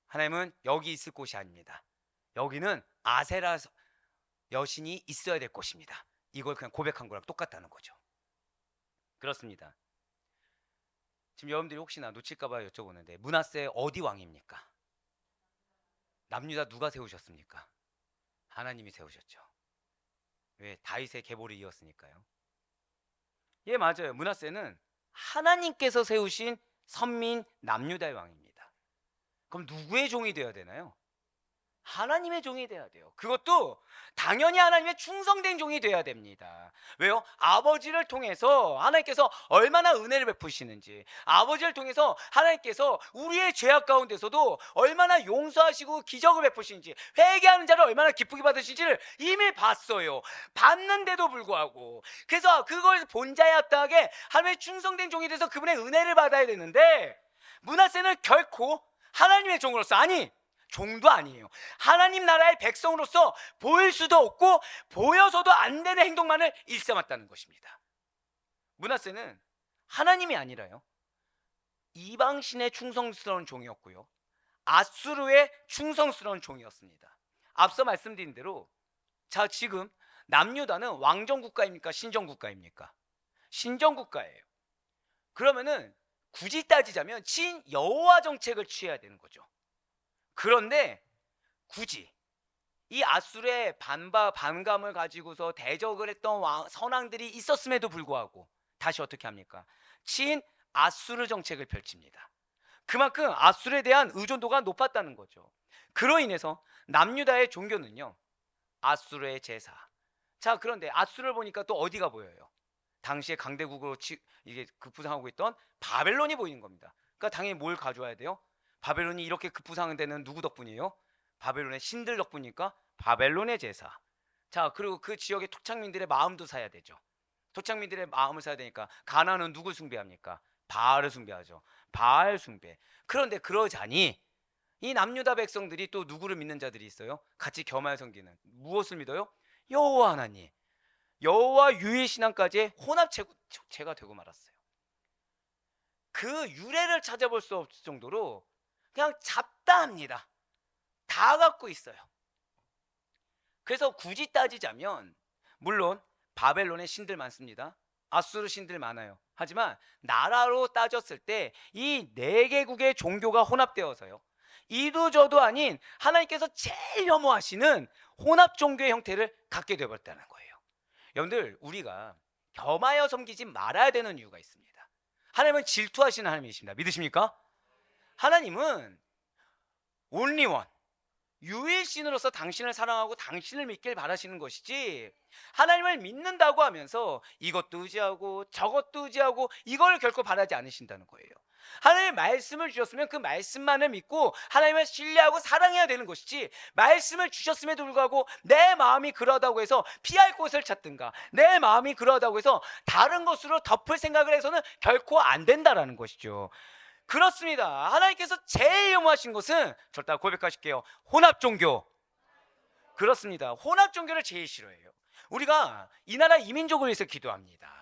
하나님은 여기 있을 곳이 아닙니다. 여기는 아세라 여신이 있어야 될 곳입니다. 이걸 그냥 고백한 거랑 똑같다는 거죠. 그렇습니다. 지금 여러분들이 혹시나 놓칠까봐 여쭤보는데 므낫세 어디 왕입니까? 남유다 누가 세우셨습니까? 하나님이 세우셨죠. 왜? 다윗의 계보를 이었으니까요. 예, 맞아요. 므낫세는 하나님께서 세우신 선민 남유다의 왕입니다. 그럼 누구의 종이 되어야 되나요? 하나님의 종이 돼야 돼요. 그것도 당연히 하나님의 충성된 종이 돼야 됩니다. 왜요? 아버지를 통해서 하나님께서 얼마나 은혜를 베푸시는지, 아버지를 통해서 하나님께서 우리의 죄악 가운데서도 얼마나 용서하시고 기적을 베푸시는지, 회개하는 자를 얼마나 기쁘게 받으시는지를 이미 봤어요. 봤는데도 불구하고, 그래서 그걸 본자의 합당하게 하나님의 충성된 종이 돼서 그분의 은혜를 받아야 되는데, 므낫세는 결코 하나님의 종으로서, 아니, 종도 아니에요. 하나님 나라의 백성으로서 보일 수도 없고 보여서도 안 되는 행동만을 일삼았다는 것입니다. 므낫세는 하나님이 아니라요, 이방신의 충성스러운 종이었고요, 아수르의 충성스러운 종이었습니다. 앞서 말씀드린 대로, 자, 지금 남유다는 왕정국가입니까? 신정국가입니까? 신정국가예요. 그러면은 굳이 따지자면 친 여호와 정책을 취해야 되는 거죠. 그런데 굳이 이 아수르의 반감을 가지고서 대적을 했던 선왕들이 있었음에도 불구하고 다시 어떻게 합니까? 친 아수르 정책을 펼칩니다. 그만큼 아수르에 대한 의존도가 높았다는 거죠. 그로 인해서 남유다의 종교는요, 아수르의 제사. 자, 그런데 아수르를 보니까 또 어디가 보여요? 당시에 강대국으로 이게 급부상하고 있던 바벨론이 보이는 겁니다. 그러니까 당연히 뭘 가져와야 돼요? 바벨론이 이렇게 급부상한 데는 누구 덕분이에요? 바벨론의 신들 덕분이니까 바벨론의 제사. 자, 그리고 그 지역의 토착민들의 마음도 사야 되죠. 토착민들의 마음을 사야 되니까 가나안은 누굴 숭배합니까? 바알을 숭배하죠. 바알 숭배. 그런데 그러자니 이 남유다 백성들이 또 누구를 믿는 자들이 있어요? 같이 겸하여 섬기는, 무엇을 믿어요? 여호와 하나님, 여호와 유일신앙까지의 혼합체가 되고 말았어요. 그 유래를 찾아볼 수 없을 정도로 그냥 잡다합니다. 다 갖고 있어요. 그래서 굳이 따지자면 물론 바벨론의 신들 많습니다. 아수르 신들 많아요. 하지만 나라로 따졌을 때 이 네 개국의 종교가 혼합되어서요, 이도 저도 아닌 하나님께서 제일 혐오하시는 혼합 종교의 형태를 갖게 되어버렸다는 거예요. 여러분들, 우리가 겸하여 섬기지 말아야 되는 이유가 있습니다. 하나님은 질투하시는 하나님이십니다. 믿으십니까? 하나님은 온리원, 유일신으로서 당신을 사랑하고 당신을 믿길 바라시는 것이지, 하나님을 믿는다고 하면서 이것도 의지하고 저것도 의지하고 이걸 결코 바라지 않으신다는 거예요. 하나님의 말씀을 주셨으면 그 말씀만을 믿고 하나님을 신뢰하고 사랑해야 되는 것이지, 말씀을 주셨음에도 불구하고 내 마음이 그러하다고 해서 피할 곳을 찾든가 내 마음이 그러하다고 해서 다른 것으로 덮을 생각을 해서는 결코 안 된다라는 것이죠. 그렇습니다. 하나님께서 제일 혐오하신 것은, 절대 고백하실게요, 혼합 종교. 그렇습니다. 혼합 종교를 제일 싫어해요. 우리가 이 나라 이민족을 위해서 기도합니다.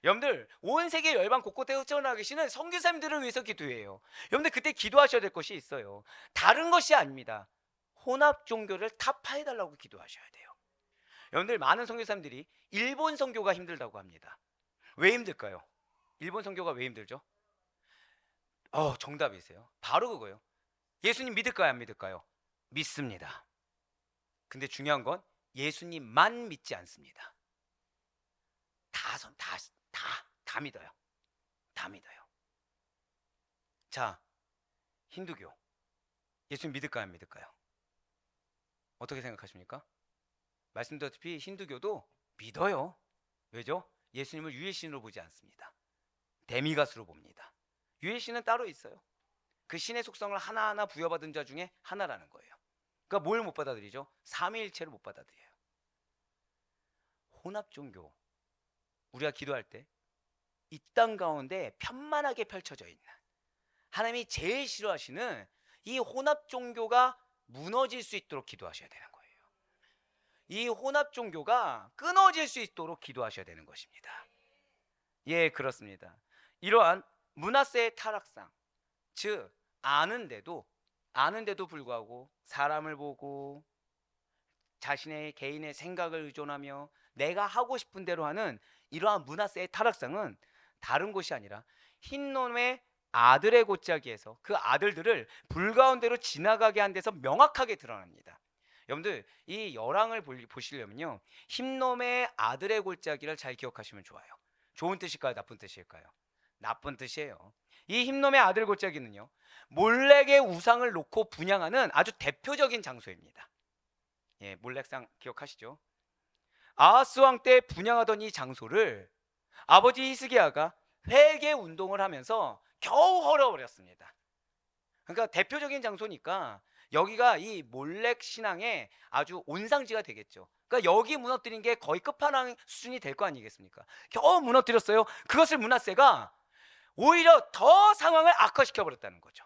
여러분들, 온 세계 열방 곳곳에 흩어나 계시는 선교사님들을 위해서 기도해요. 여러분들, 그때 기도하셔야 될 것이 있어요. 다른 것이 아닙니다. 혼합 종교를 타파해달라고 기도하셔야 돼요. 여러분들, 많은 선교사님들이 일본 선교가 힘들다고 합니다. 왜 힘들까요? 일본 선교가 왜 힘들죠? 정답이세요. 바로 그거예요. 예수님 믿을까요, 안 믿을까요? 믿습니다. 근데 중요한 건 예수님만 믿지 않습니다. 다 믿어요. 다 믿어요. 자, 힌두교, 예수님 믿을까요, 안 믿을까요? 어떻게 생각하십니까? 말씀드렸다시피 힌두교도 믿어요. 왜죠? 예수님을 유일신으로 보지 않습니다. 데미가스로 봅니다. 유일신은 따로 있어요. 그 신의 속성을 하나하나 부여받은 자 중에 하나라는 거예요. 그러니까 뭘 못 받아들이죠? 삼위일체를 못 받아들여요. 혼합 종교, 우리가 기도할 때 이 땅 가운데 편만하게 펼쳐져 있는, 하나님이 제일 싫어하시는 이 혼합 종교가 무너질 수 있도록 기도하셔야 되는 거예요. 이 혼합 종교가 끊어질 수 있도록 기도하셔야 되는 것입니다. 예, 그렇습니다. 이러한 므낫세의 타락상, 즉 아는데도 불구하고 사람을 보고 자신의 개인의 생각을 의존하며 내가 하고 싶은 대로 하는 이러한 므낫세의 타락상은 다른 곳이 아니라 흰놈의 아들의 골짜기에서 그 아들들을 불 가운데로 지나가게 한 데서 명확하게 드러납니다. 여러분들, 이 열왕을 보시려면요, 흰놈의 아들의 골짜기를 잘 기억하시면 좋아요. 좋은 뜻일까요, 나쁜 뜻일까요? 나쁜 뜻이에요. 이 흰놈의 아들 골짜기는요, 몰렉의 우상을 놓고 분향하는 아주 대표적인 장소입니다. 예, 몰렉상 기억하시죠? 아하스 왕 때 분향하던 이 장소를 아버지 히스기야가 회개 운동을 하면서 겨우 헐어버렸습니다. 그러니까 대표적인 장소니까 여기가 이 몰렉 신앙의 아주 온상지가 되겠죠. 그러니까 여기 무너뜨린 게 거의 끝판왕 수준이 될 거 아니겠습니까? 겨우 무너뜨렸어요. 그것을 므낫세가 오히려 더 상황을 악화시켜 버렸다는 거죠.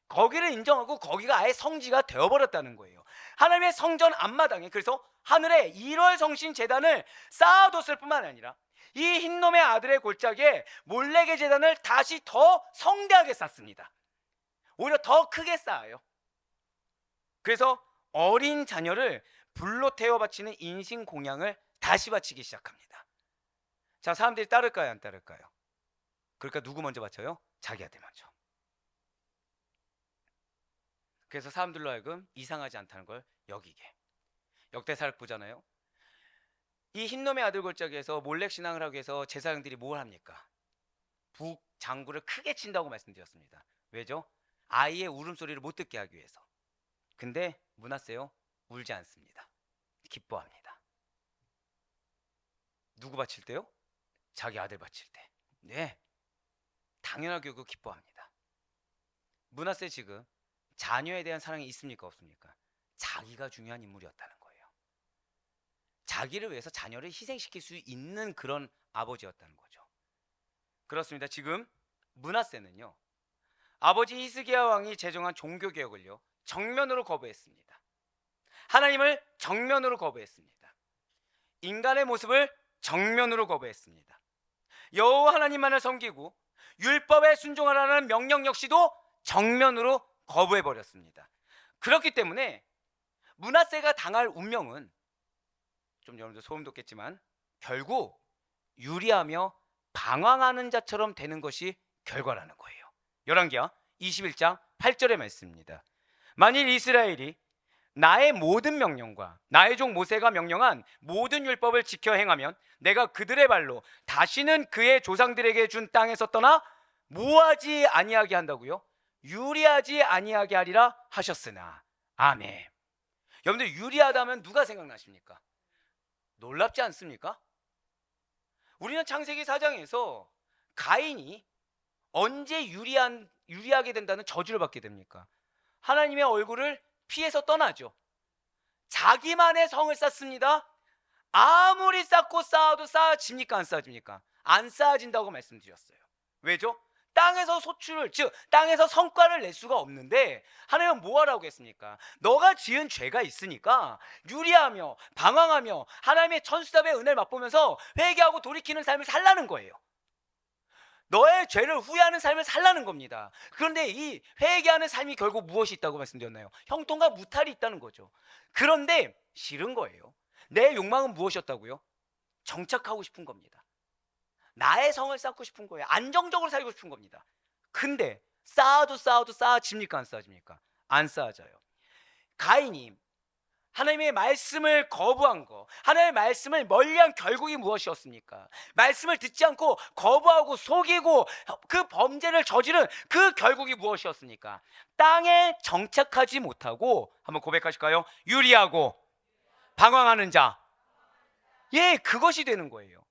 거기를 인정하고 거기가 아예 성지가 되어버렸다는 거예요. 하나님의 성전 앞마당에, 그래서 하늘에 1월 성신 제단을 쌓아뒀을 뿐만 아니라 이 흰놈의 아들의 골짜기에 몰렉의 제단을 다시 더 성대하게 쌓습니다. 오히려 더 크게 쌓아요. 그래서 어린 자녀를 불로 태워 바치는 인신 공양을 다시 바치기 시작합니다. 자, 사람들이 따를까요, 안 따를까요? 그러니까 누구 먼저 바쳐요? 자기 아들 먼저. 그래서 사람들로 하여금 이상하지 않다는 걸 여기게. 역대사를 보잖아요. 이 흰놈의 아들 골짜기에서 몰렉 신앙을 하기 위해서 제사장들이 뭘 합니까? 북 장구를 크게 친다고 말씀드렸습니다. 왜죠? 아이의 울음소리를 못 듣게 하기 위해서. 근데 므낫세요, 울지 않습니다. 기뻐합니다. 누구 바칠 때요? 자기 아들 바칠 때. 네, 당연하게 그 기뻐합니다. 므낫세 지금 자녀에 대한 사랑이 있습니까, 없습니까? 자기가 중요한 인물이었다는 거예요. 자기를 위해서 자녀를 희생시킬 수 있는 그런 아버지였다는 거죠. 그렇습니다. 지금 므낫세는요, 아버지 히스기야 왕이 제정한 종교개혁을요 정면으로 거부했습니다. 하나님을 정면으로 거부했습니다. 인간의 모습을 정면으로 거부했습니다. 여호와 하나님만을 섬기고 율법에 순종하라는 명령 역시도 정면으로 거부해 버렸습니다. 그렇기 때문에 므낫세가 당할 운명은 좀 여러분들 소름 돋겠지만 결국 유리하며 방황하는 자처럼 되는 것이 결과라는 거예요. 열왕기하 21장 8절의 말씀입니다. 만일 이스라엘이 나의 모든 명령과 나의 종 모세가 명령한 모든 율법을 지켜 행하면 내가 그들의 발로 다시는 그의 조상들에게 준 땅에서 떠나 뭐하지 아니하게 한다고요? 유리하지 아니하게 하리라 하셨으나. 아멘. 여러분들 유리하다면 누가 생각나십니까? 놀랍지 않습니까? 우리는 창세기 4장에서 가인이 언제 유리하게 된다는 저주를 받게 됩니까? 하나님의 얼굴을 피해서 떠나죠. 자기만의 성을 쌓습니다. 아무리 쌓고 쌓아도 쌓아집니까? 안 쌓아집니까? 안 쌓아진다고 말씀드렸어요. 왜죠? 땅에서 소출을, 즉 땅에서 성과를 낼 수가 없는데 하나님은 뭐 하라고 했습니까? 너가 지은 죄가 있으니까 유리하며 방황하며 하나님의 천수답의 은혜를 맛보면서 회개하고 돌이키는 삶을 살라는 거예요. 너의 죄를 후회하는 삶을 살라는 겁니다. 그런데 이 회개하는 삶이 결국 무엇이 있다고 말씀드렸나요? 형통과 무탈이 있다는 거죠. 그런데 싫은 거예요. 내 욕망은 무엇이었다고요? 정착하고 싶은 겁니다. 나의 성을 쌓고 싶은 거예요. 안정적으로 살고 싶은 겁니다. 근데 쌓아도 쌓아집니까? 안 쌓아집니까? 안 쌓아져요. 가인이 하나님의 말씀을 거부한 거, 하나님의 말씀을 멀리한 결국이 무엇이었습니까? 말씀을 듣지 않고 거부하고 속이고 그 범죄를 저지른 그 결국이 무엇이었습니까? 땅에 정착하지 못하고, 한번 고백하실까요? 유리하고 방황하는 자. 예, 그것이 되는 거예요.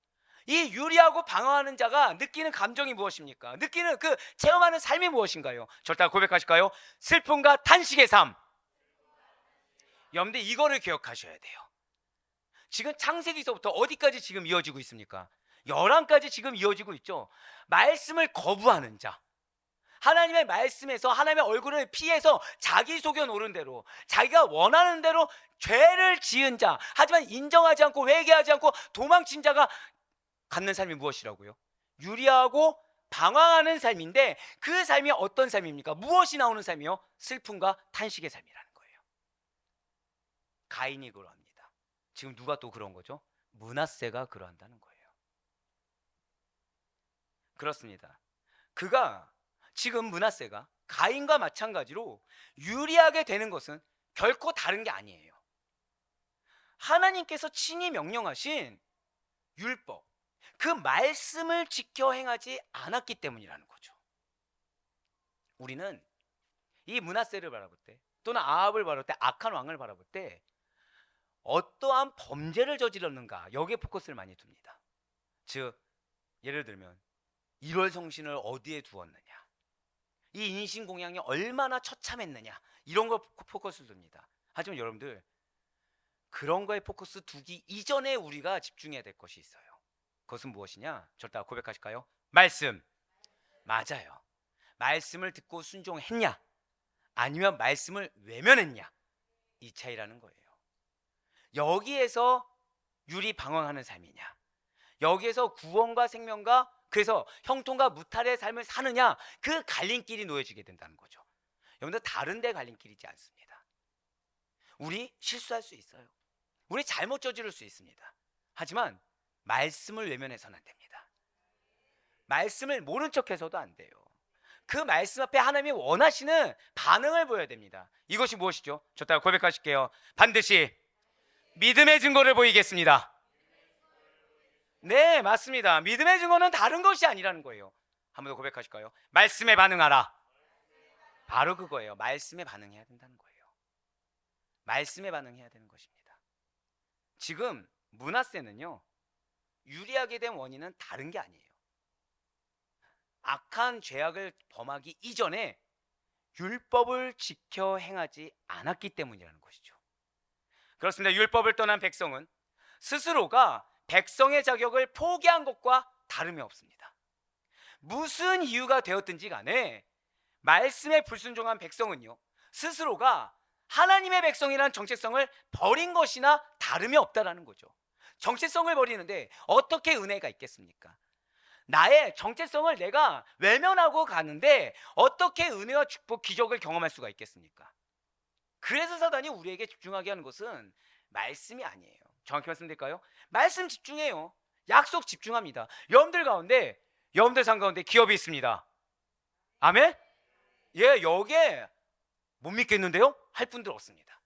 이 유리하고 방황하는 자가 느끼는 감정이 무엇입니까? 느끼는 그 체험하는 삶이 무엇인가요? 절대 고백하실까요? 슬픔과 탄식의 삶. 여러분들 이거를 기억하셔야 돼요. 지금 창세기서부터 어디까지 지금 이어지고 있습니까? 열왕까지 지금 이어지고 있죠. 말씀을 거부하는 자, 하나님의 말씀에서 하나님의 얼굴을 피해서 자기 속여 놓은 대로 자기가 원하는 대로 죄를 지은 자, 하지만 인정하지 않고 회개하지 않고 도망친 자가 갖는 삶이 무엇이라고요? 유리하고 방황하는 삶인데 그 삶이 어떤 삶입니까? 무엇이 나오는 삶이요? 슬픔과 탄식의 삶이라는 거예요. 가인이 그러합니다. 지금 누가 또 그런 거죠? 므낫세가 그러한다는 거예요. 그렇습니다. 그가 지금 므낫세가 가인과 마찬가지로 유리하게 되는 것은 결코 다른 게 아니에요. 하나님께서 친히 명령하신 율법, 그 말씀을 지켜 행하지 않았기 때문이라는 거죠. 우리는 이 므낫세를 바라볼 때, 또는 아합을 바라볼 때, 악한 왕을 바라볼 때 어떠한 범죄를 저질렀는가, 여기에 포커스를 많이 둡니다. 즉 예를 들면 1월 성신을 어디에 두었느냐, 이 인신공양이 얼마나 처참했느냐, 이런 걸 포커스를 둡니다. 하지만 여러분들, 그런 거에 포커스 두기 이전에 우리가 집중해야 될 것이 있어요. 그것은 무엇이냐? 절대 고백하실까요? 말씀. 맞아요. 말씀을 듣고 순종했냐, 아니면 말씀을 외면했냐, 이 차이라는 거예요. 여기에서 유리방황하는 삶이냐, 여기에서 구원과 생명과, 그래서 형통과 무탈의 삶을 사느냐, 그 갈림길이 놓여지게 된다는 거죠. 여러분들, 다른 데 갈림길이지 않습니다. 우리 실수할 수 있어요. 우리 잘못 저지를 수 있습니다. 하지만 말씀을 외면해서는 안 됩니다. 말씀을 모른 척해서도 안 돼요. 그 말씀 앞에 하나님이 원하시는 반응을 보여야 됩니다. 이것이 무엇이죠? 저 따라 고백하실게요. 반드시 믿음의 증거를 보이겠습니다. 네, 맞습니다. 믿음의 증거는 다른 것이 아니라는 거예요. 한 번 더 고백하실까요? 말씀에 반응하라. 바로 그거예요. 말씀에 반응해야 된다는 거예요. 말씀에 반응해야 되는 것입니다. 지금 므낫세는요, 유리하게 된 원인은 다른 게 아니에요. 악한 죄악을 범하기 이전에 율법을 지켜 행하지 않았기 때문이라는 것이죠. 그렇습니다. 율법을 떠난 백성은 스스로가 백성의 자격을 포기한 것과 다름이 없습니다. 무슨 이유가 되었든지 간에 말씀에 불순종한 백성은요, 스스로가 하나님의 백성이라는 정체성을 버린 것이나 다름이 없다라는 거죠. 정체성을 버리는데 어떻게 은혜가 있겠습니까? 나의 정체성을 내가 외면하고 가는데 어떻게 은혜와 축복, 기적을 경험할 수가 있겠습니까? 그래서 사단이 우리에게 집중하게 하는 것은 말씀이 아니에요. 정확히 말씀드릴까요? 말씀 집중해요. 약속 집중합니다. 여러분들 상 가운데 기업이 있습니다. 아멘? 예, 여기에 못 믿겠는데요? 할 분들 없습니다.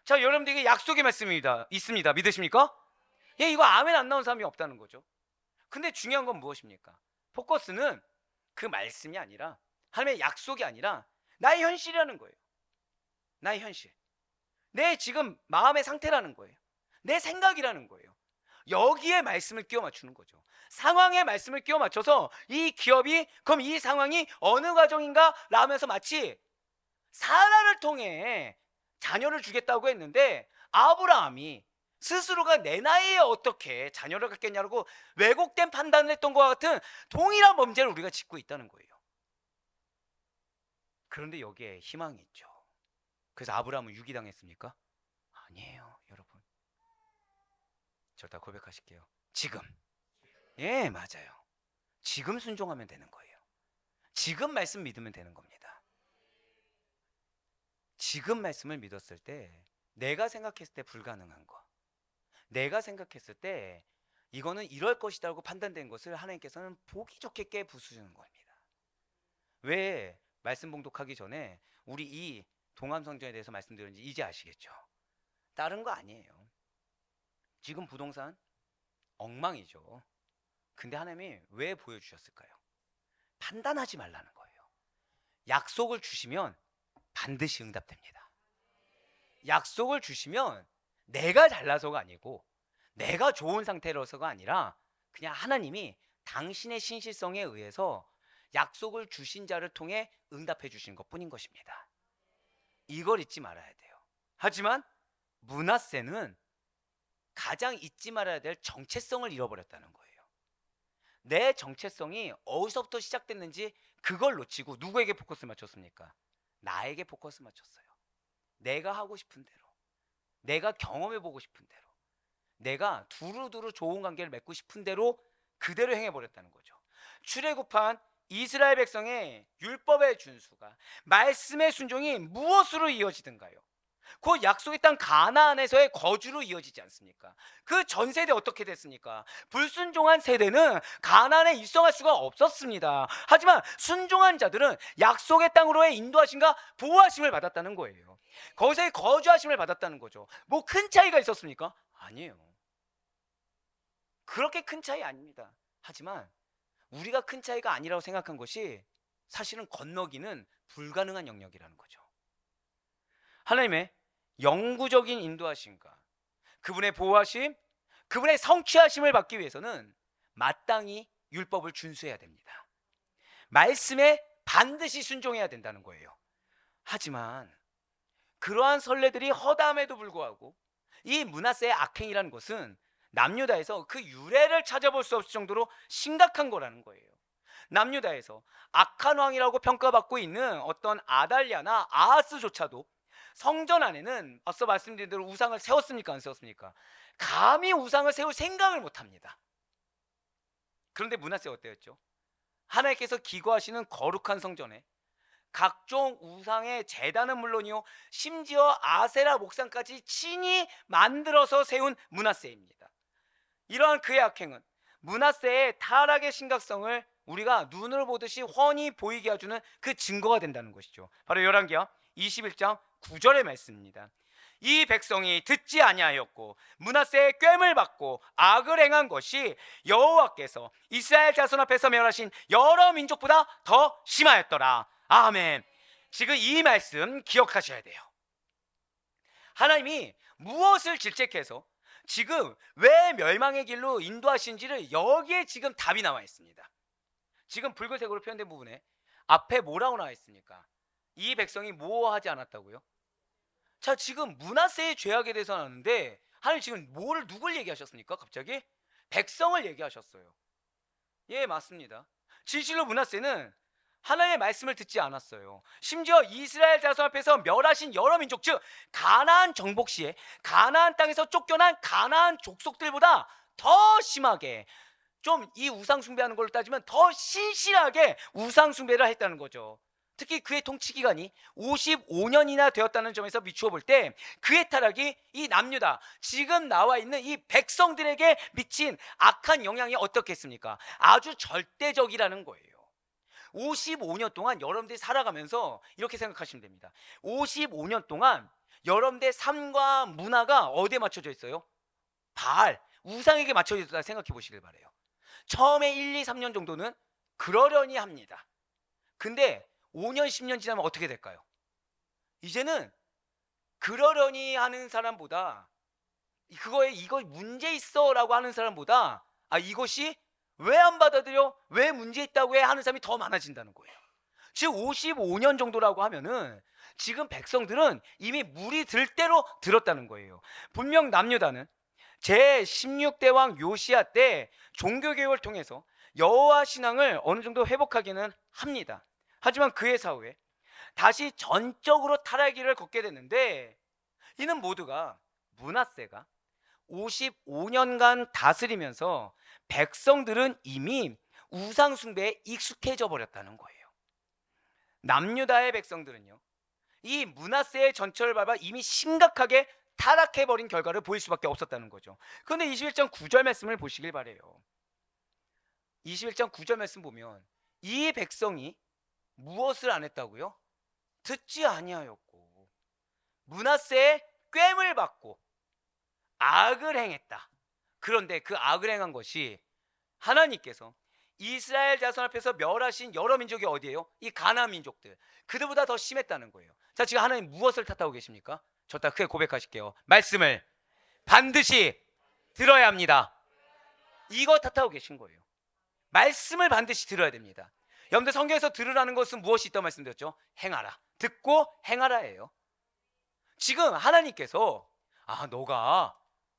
자, 여러분들에게 약속의 말씀입니다. 있습니다. 믿으십니까? 예, 이거 아멘 안 나온 사람이 없다는 거죠. 근데 중요한 건 무엇입니까? 포커스는 그 말씀이 아니라, 하나님의 약속이 아니라 나의 현실이라는 거예요. 나의 현실. 내 지금 마음의 상태라는 거예요. 내 생각이라는 거예요. 여기에 말씀을 끼워 맞추는 거죠. 상황에 말씀을 끼워 맞춰서 이 기업이, 그럼 이 상황이 어느 과정인가 라면서 마치 사라를 통해 자녀를 주겠다고 했는데 아브라함이 스스로가 내 나이에 어떻게 자녀를 갖겠냐고 왜곡된 판단을 했던 것과 같은 동일한 범죄를 우리가 짓고 있다는 거예요. 그런데 여기에 희망이 있죠. 그래서 아브라함은 유기당했습니까? 아니에요, 여러분. 저 다 고백하실게요. 지금. 예, 맞아요. 지금 순종하면 되는 거예요. 지금 말씀 믿으면 되는 겁니다. 지금 말씀을 믿었을 때 내가 생각했을 때 불가능한 거, 내가 생각했을 때 이거는 이럴 것이다 하고 판단된 것을 하나님께서는 보기 좋게 깨부수시는 겁니다. 왜 말씀 봉독하기 전에 우리 이 동암성전에 대해서 말씀드렸는지 이제 아시겠죠? 다른 거 아니에요. 지금 부동산 엉망이죠. 근데 하나님이 왜 보여주셨을까요? 판단하지 말라는 거예요. 약속을 주시면 반드시 응답됩니다. 약속을 주시면 내가 잘나서가 아니고 내가 좋은 상태로서가 아니라 그냥 하나님이 당신의 신실성에 의해서 약속을 주신 자를 통해 응답해 주신 것뿐인 것입니다. 이걸 잊지 말아야 돼요. 하지만 므낫세는 가장 잊지 말아야 될 정체성을 잃어버렸다는 거예요. 내 정체성이 어디서부터 시작됐는지 그걸 놓치고 누구에게 포커스 맞췄습니까? 나에게 포커스 맞췄어요. 내가 하고 싶은 대로, 내가 경험해보고 싶은 대로, 내가 두루두루 좋은 관계를 맺고 싶은 대로 그대로 행해버렸다는 거죠. 출애굽한 이스라엘 백성의 율법의 준수가, 말씀의 순종이 무엇으로 이어지든가요? 그 약속의 땅 가나안에서의 거주로 이어지지 않습니까? 그 전 세대 어떻게 됐습니까? 불순종한 세대는 가나안에 입성할 수가 없었습니다. 하지만 순종한 자들은 약속의 땅으로의 인도하심과 보호하심을 받았다는 거예요. 거기서의 거주하심을 받았다는 거죠. 뭐 큰 차이가 있었습니까? 아니에요. 그렇게 큰 차이 아닙니다. 하지만 우리가 큰 차이가 아니라고 생각한 것이 사실은 건너기는 불가능한 영역이라는 거죠. 하나님의 영구적인 인도하심과 그분의 보호하심, 그분의 성취하심을 받기 위해서는 마땅히 율법을 준수해야 됩니다. 말씀에 반드시 순종해야 된다는 거예요. 하지만 그러한 선례들이 허다함에도 불구하고 이 므낫세의 악행이라는 것은 남유다에서 그 유래를 찾아볼 수 없을 정도로 심각한 거라는 거예요. 남유다에서 악한 왕이라고 평가받고 있는 어떤 아달랴나 아하스조차도 성전 안에는 앞서 말씀드린 대로 우상을 세웠습니까? 안 세웠습니까? 감히 우상을 세울 생각을 못합니다. 그런데 므낫세가 어때였죠? 하나님께서 기거하시는 거룩한 성전에 각종 우상의 제단은 물론이요, 심지어 아세라 목상까지 친히 만들어서 세운 므낫세입니다. 이러한 그의 악행은 므낫세의 타락의 심각성을 우리가 눈으로 보듯이 훤히 보이게 해주는 그 증거가 된다는 것이죠. 바로 열왕기하 21장 9절의 말씀입니다. 이 백성이 듣지 아니하였고 므낫세의 꽹을 받고 악을 행한 것이 여호와께서 이스라엘 자손 앞에서 멸하신 여러 민족보다 더 심하였더라. 아멘. 지금 이 말씀 기억하셔야 돼요. 하나님이 무엇을 질책해서 지금 왜 멸망의 길로 인도하신지를 여기에 지금 답이 나와 있습니다. 지금 붉은색으로 표현된 부분에 앞에 뭐라고 나와 있습니까? 이 백성이 뭐 하지 않았다고요? 자, 지금 므낫세의 죄악에 대해서 나왔는데 하나님 지금 누굴 얘기하셨습니까? 갑자기 백성을 얘기하셨어요. 예, 맞습니다. 진실로 므낫세는 하나님의 말씀을 듣지 않았어요. 심지어 이스라엘 자손 앞에서 멸하신 여러 민족, 즉 가나안 정복 시에 가나안 땅에서 쫓겨난 가나안 족속들보다 더 심하게 좀 이 우상 숭배하는 걸로 따지면 더 신실하게 우상 숭배를 했다는 거죠. 특히 그의 통치 기간이 55년이나 되었다는 점에서 비추어 볼 때 그의 타락이 이 남유다, 지금 나와 있는 이 백성들에게 미친 악한 영향이 어떻겠습니까? 아주 절대적이라는 거예요. 55년 동안 여러분들이 살아가면서 이렇게 생각하시면 됩니다. 55년 동안 여러분들의 삶과 문화가 어디에 맞춰져 있어요? 바알, 우상에게 맞춰져 있다 생각해 보시길 바래요. 처음에 1, 2, 3년 정도는 그러려니 합니다. 근데 5년, 10년 지나면 어떻게 될까요? 이제는 그러려니 하는 사람보다, 그거에 이거 문제 있어 라고 하는 사람보다, 이것이 왜 안 받아들여? 왜 문제 있다고 해? 하는 사람이 더 많아진다는 거예요. 즉 55년 정도라고 하면은 지금 백성들은 이미 물이 들 대로 들었다는 거예요. 분명 남유다는 제16대 왕 요시야 때 종교개혁을 통해서 여호와 신앙을 어느 정도 회복하기는 합니다. 하지만 그의 사후에 다시 전적으로 타락기를 걷게 됐는데, 이는 모두가 므낫세가 55년간 다스리면서 백성들은 이미 우상 숭배에 익숙해져 버렸다는 거예요. 남유다의 백성들은요, 이 므낫세의 전철을 밟아 이미 심각하게 타락해버린 결과를 보일 수밖에 없었다는 거죠. 그런데 21장 9절 말씀을 보시길 바래요. 21장 9절 말씀 보면 이 백성이 무엇을 안 했다고요? 듣지 아니하였고 므낫세의 꽹을 받고 악을 행했다. 그런데 그 악을 행한 것이 하나님께서 이스라엘 자손 앞에서 멸하신 여러 민족이 어디예요? 이 가나안 민족들, 그들보다 더 심했다는 거예요. 자, 지금 하나님 무엇을 탓하고 계십니까? 저따 크게 고백하실게요. 말씀을 반드시 들어야 합니다. 이거 탓하고 계신 거예요. 말씀을 반드시 들어야 됩니다. 여러분들 성경에서 들으라는 것은 무엇이 있다고 말씀드렸죠? 행하라. 듣고 행하라예요. 지금 하나님께서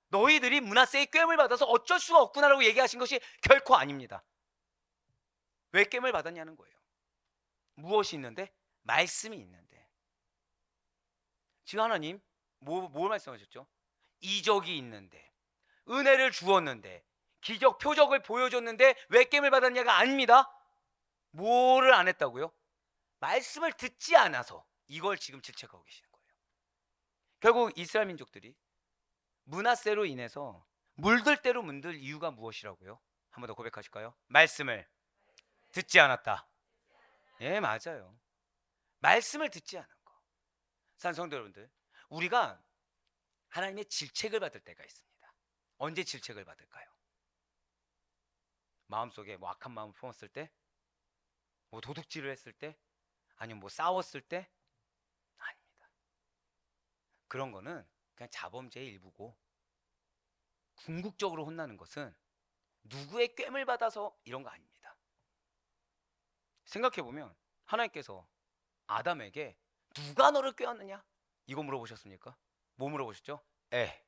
너희들이 므낫세의 꽹을 받아서 어쩔 수가 없구나라고 얘기하신 것이 결코 아닙니다. 왜 꽹을 받았냐는 거예요. 무엇이 있는데? 말씀이 있는데. 지금 하나님 뭘 말씀하셨죠? 이적이 있는데, 은혜를 주었는데, 기적 표적을 보여줬는데 왜 꽹을 받았냐가 아닙니다. 뭐를 안 했다고요? 말씀을 듣지 않아서. 이걸 지금 질책하고 계시는 거예요. 결국 이스라엘 민족들이 므낫세로 인해서 물들 대로 문들 이유가 무엇이라고요? 한 번 더 고백하실까요? 말씀을 듣지 않았다. 예, 맞아요. 말씀을 듣지 않은 거. 산성도 여러분들, 우리가 하나님의 질책을 받을 때가 있습니다. 언제 질책을 받을까요? 마음속에 악한 마음을 품었을 때, 도둑질을 했을 때, 아니면 싸웠을 때? 아닙니다. 그런 거는 그냥 자범죄의 일부고, 궁극적으로 혼나는 것은 누구의 꽹을 받아서 이런 거 아닙니다. 생각해보면 하나님께서 아담에게 누가 너를 꾀었느냐? 이거 물어보셨습니까? 뭐 물어보셨죠? 네.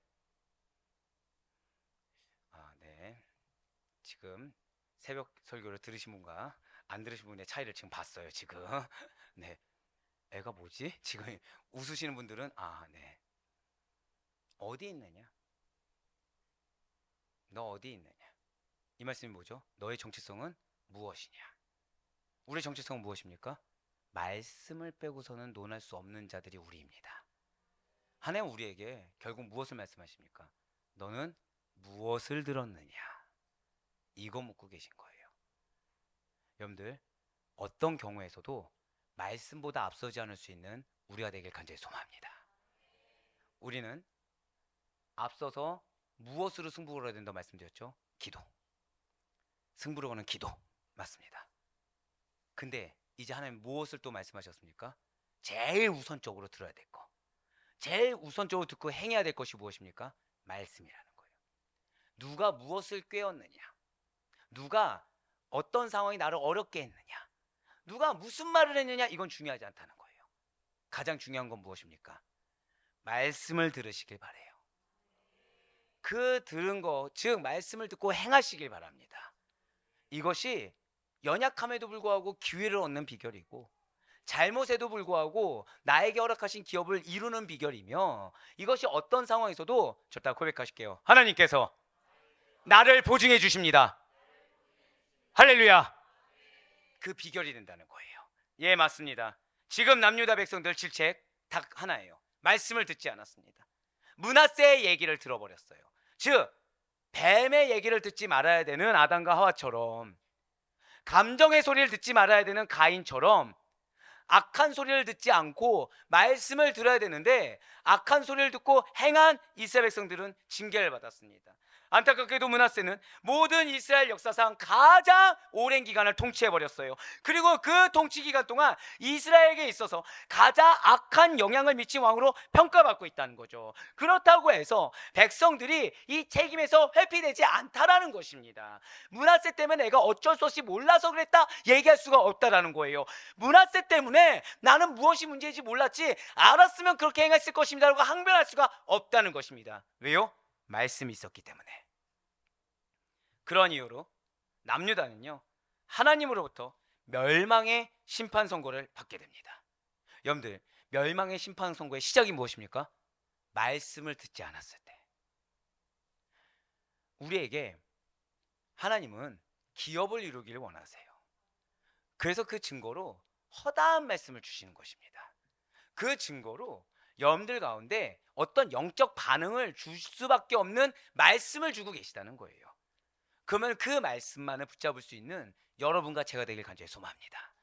지금 새벽 설교를 들으신 분과 안 들으신 분의 차이를 지금 봤어요. 지금. 네. 애가 뭐지? 지금 웃으시는 분들은 네. 어디 있느냐? 너 어디 있느냐? 이 말씀이 뭐죠? 너의 정체성은 무엇이냐? 우리의 정체성은 무엇입니까? 말씀을 빼고서는 논할 수 없는 자들이 우리입니다. 하나님 우리에게 결국 무엇을 말씀하십니까? 너는 무엇을 들었느냐? 이거 묻고 계신 거예요. 여러분들, 어떤 경우에서도 말씀보다 앞서지 않을 수 있는 우리가 되길 간절히 소망합니다. 우리는 앞서서 무엇으로 승부를 걸어야 된다고 말씀드렸죠? 기도. 승부를 거는 기도. 맞습니다. 근데 이제 하나님 무엇을 또 말씀하셨습니까? 제일 우선적으로 들어야 될 거, 제일 우선적으로 듣고 행해야 될 것이 무엇입니까? 말씀이라는 거예요. 누가 무엇을 꾀었느냐, 누가 어떤 상황이 나를 어렵게 했느냐, 누가 무슨 말을 했느냐, 이건 중요하지 않다는 거예요. 가장 중요한 건 무엇입니까? 말씀을 들으시길 바래요. 그 들은 거, 즉 말씀을 듣고 행하시길 바랍니다. 이것이 연약함에도 불구하고 기회를 얻는 비결이고, 잘못에도 불구하고 나에게 허락하신 기업을 이루는 비결이며, 이것이 어떤 상황에서도, 저따 고백하실게요. 하나님께서 나를 보증해 주십니다. 할렐루야. 그 비결이 된다는 거예요. 예, 맞습니다. 지금 남유다 백성들 질책 딱 하나예요. 말씀을 듣지 않았습니다. 므낫세의 얘기를 들어버렸어요. 즉 뱀의 얘기를 듣지 말아야 되는 아담과 하와처럼, 감정의 소리를 듣지 말아야 되는 가인처럼 악한 소리를 듣지 않고 말씀을 들어야 되는데 악한 소리를 듣고 행한 이스라엘 백성들은 징계를 받았습니다. 안타깝게도 므낫세는 모든 이스라엘 역사상 가장 오랜 기간을 통치해버렸어요. 그리고 그 통치 기간 동안 이스라엘에게 있어서 가장 악한 영향을 미친 왕으로 평가받고 있다는 거죠. 그렇다고 해서 백성들이 이 책임에서 회피되지 않다라는 것입니다. 므낫세 때문에 내가 어쩔 수 없이 몰라서 그랬다 얘기할 수가 없다라는 거예요. 므낫세 때문에 나는 무엇이 문제인지 몰랐지 알았으면 그렇게 행했을 것입니다 라고 항변할 수가 없다는 것입니다. 왜요? 말씀이 있었기 때문에. 그런 이유로 남유다는요 하나님으로부터 멸망의 심판 선고를 받게 됩니다. 여러분들, 멸망의 심판 선고의 시작이 무엇입니까? 말씀을 듣지 않았을 때. 우리에게 하나님은 기업을 이루기를 원하세요. 그래서 그 증거로 허다한 말씀을 주시는 것입니다. 그 증거로 여러분들 가운데 어떤 영적 반응을 줄 수밖에 없는 말씀을 주고 계시다는 거예요. 그러면 그 말씀만을 붙잡을 수 있는 여러분과 제가 되길 간절히 소망합니다.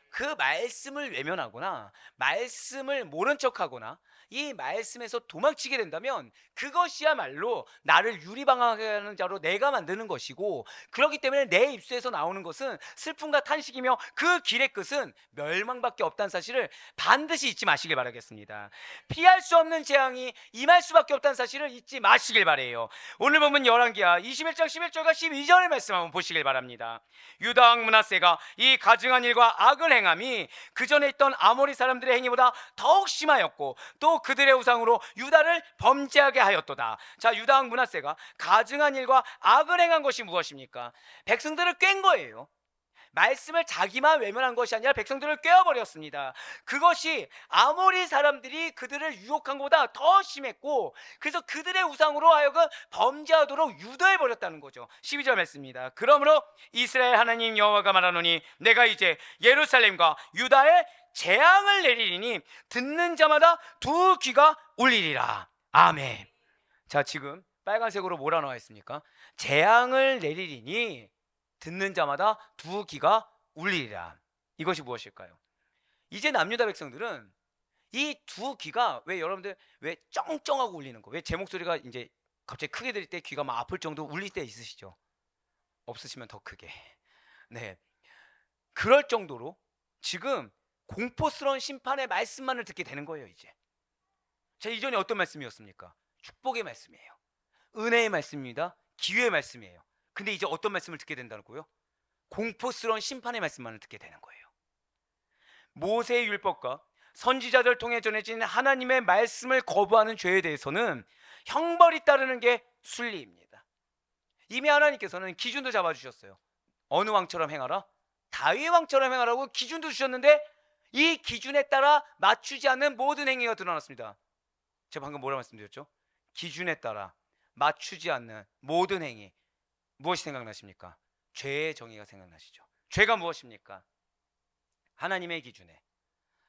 그 말씀을 외면하거나 말씀을 모른 척하거나 이 말씀에서 도망치게 된다면 그것이야말로 나를 유리방황하게 하는 자로 내가 만드는 것이고, 그렇기 때문에 내 입술에서 나오는 것은 슬픔과 탄식이며 그 길의 끝은 멸망밖에 없다는 사실을 반드시 잊지 마시길 바라겠습니다. 피할 수 없는 재앙이 임할 수밖에 없다는 사실을 잊지 마시길 바래요. 오늘 보면 열왕기하 21장 11절과 12절의 말씀 한번 보시길 바랍니다. 유다 왕 므낫세가 이 가증한 일과 악을 행함이 그 전에 있던 아모리 사람들의 행위보다 더욱 심하였고 또 그들의 우상으로 유다를 범죄하게 하였도다. 자, 유다 왕 므낫세가 가증한 일과 악을 행한 것이 무엇입니까? 백성들을 꽹 거예요. 말씀을 자기만 외면한 것이 아니라 백성들을 꿰어버렸습니다. 그것이 아모리 사람들이 그들을 유혹한 것보다 더 심했고, 그래서 그들의 우상으로 하여금 범죄하도록 유도해버렸다는 거죠. 12절 말씀입니다. 그러므로 이스라엘 하나님 여호와가 말하노니 내가 이제 예루살렘과 유다에 재앙을 내리리니 듣는 자마다 두 귀가 울리리라. 아멘. 자, 지금 빨간색으로 뭐라 나와 있습니까? 재앙을 내리리니 듣는 자마다 두 귀가 울리리라. 이것이 무엇일까요? 이제 남유다 백성들은 이 두 귀가, 왜 여러분들 왜 쩡쩡하고 울리는 거, 왜 제 목소리가 이제 갑자기 크게 들릴 때 귀가 막 아플 정도 울릴 때 있으시죠? 없으시면 더 크게. 네, 그럴 정도로 지금 공포스러운 심판의 말씀만을 듣게 되는 거예요. 이제 자, 이전에 어떤 말씀이었습니까? 축복의 말씀이에요. 은혜의 말씀입니다. 기회의 말씀이에요. 근데 이제 어떤 말씀을 듣게 된다는 거예요? 공포스러운 심판의 말씀만을 듣게 되는 거예요. 모세의 율법과 선지자들 통해 전해진 하나님의 말씀을 거부하는 죄에 대해서는 형벌이 따르는 게 순리입니다. 이미 하나님께서는 기준도 잡아주셨어요. 어느 왕처럼 행하라? 다윗 왕처럼 행하라고 기준도 주셨는데 이 기준에 따라 맞추지 않는 모든 행위가 드러났습니다. 제가 방금 뭐라 말씀드렸죠? 기준에 따라 맞추지 않는 모든 행위. 무엇이 생각나십니까? 죄의 정의가 생각나시죠? 죄가 무엇입니까? 하나님의 기준에,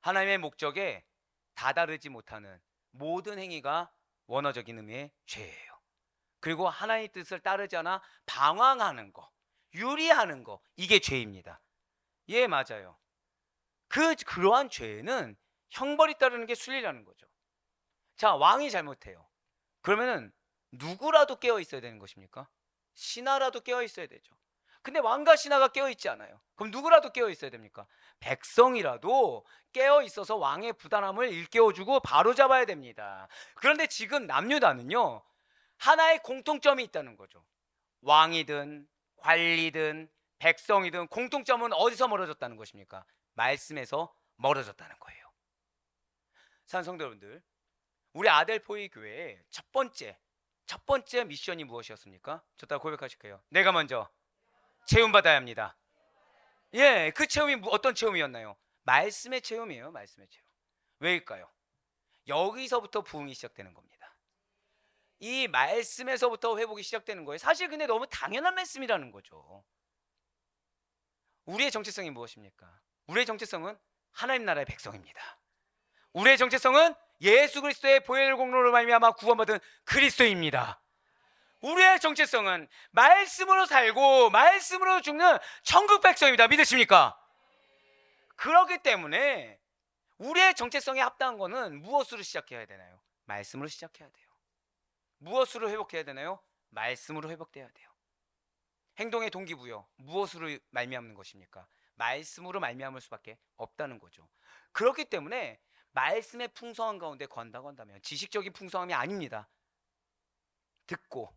하나님의 목적에 다다르지 못하는 모든 행위가 원어적인 의미의 죄예요. 그리고 하나님의 뜻을 따르지 않아 방황하는 거, 유리하는 거, 이게 죄입니다. 예, 맞아요. 그러한 죄는 형벌이 따르는 게 순리라는 거죠. 자, 왕이 잘못해요. 그러면은 누구라도 깨어 있어야 되는 것입니까? 신하라도 깨어 있어야 되죠. 근데 왕과 신하가 깨어 있지 않아요. 그럼 누구라도 깨어 있어야 됩니까? 백성이라도 깨어 있어서 왕의 부당함을 일깨워주고 바로잡아야 됩니다. 그런데 지금 남유다는요, 하나의 공통점이 있다는 거죠. 왕이든 관리든 백성이든 공통점은 어디서 멀어졌다는 것입니까? 말씀에서 멀어졌다는 거예요. 사랑하는 성도 여러분들, 우리 아델포이 교회의 첫 번째 미션이 무엇이었습니까? 저 따라 고백하실 거예요. 내가 먼저 체험받아야 합니다. 예, 그 체험이 어떤 체험이었나요? 말씀의 체험이에요. 말씀의 체험. 왜일까요? 여기서부터 부흥이 시작되는 겁니다. 이 말씀에서부터 회복이 시작되는 거예요. 사실 근데 너무 당연한 말씀이라는 거죠. 우리의 정체성이 무엇입니까? 우리의 정체성은 하나님 나라의 백성입니다. 우리의 정체성은 예수 그리스도의 보혈 공로로 말미암아 구원받은 그리스도입니다. 우리의 정체성은 말씀으로 살고 말씀으로 죽는 천국 백성입니다. 믿으십니까? 그렇기 때문에 우리의 정체성에 합당한 것은 무엇으로 시작해야 되나요? 말씀으로 시작해야 돼요. 무엇으로 회복해야 되나요? 말씀으로 회복돼야 돼요. 행동의 동기부여 무엇으로 말미암는 것입니까? 말씀으로 말미암을 수밖에 없다는 거죠. 그렇기 때문에 말씀의 풍성함 가운데 건다고 한다면 지식적인 풍성함이 아닙니다. 듣고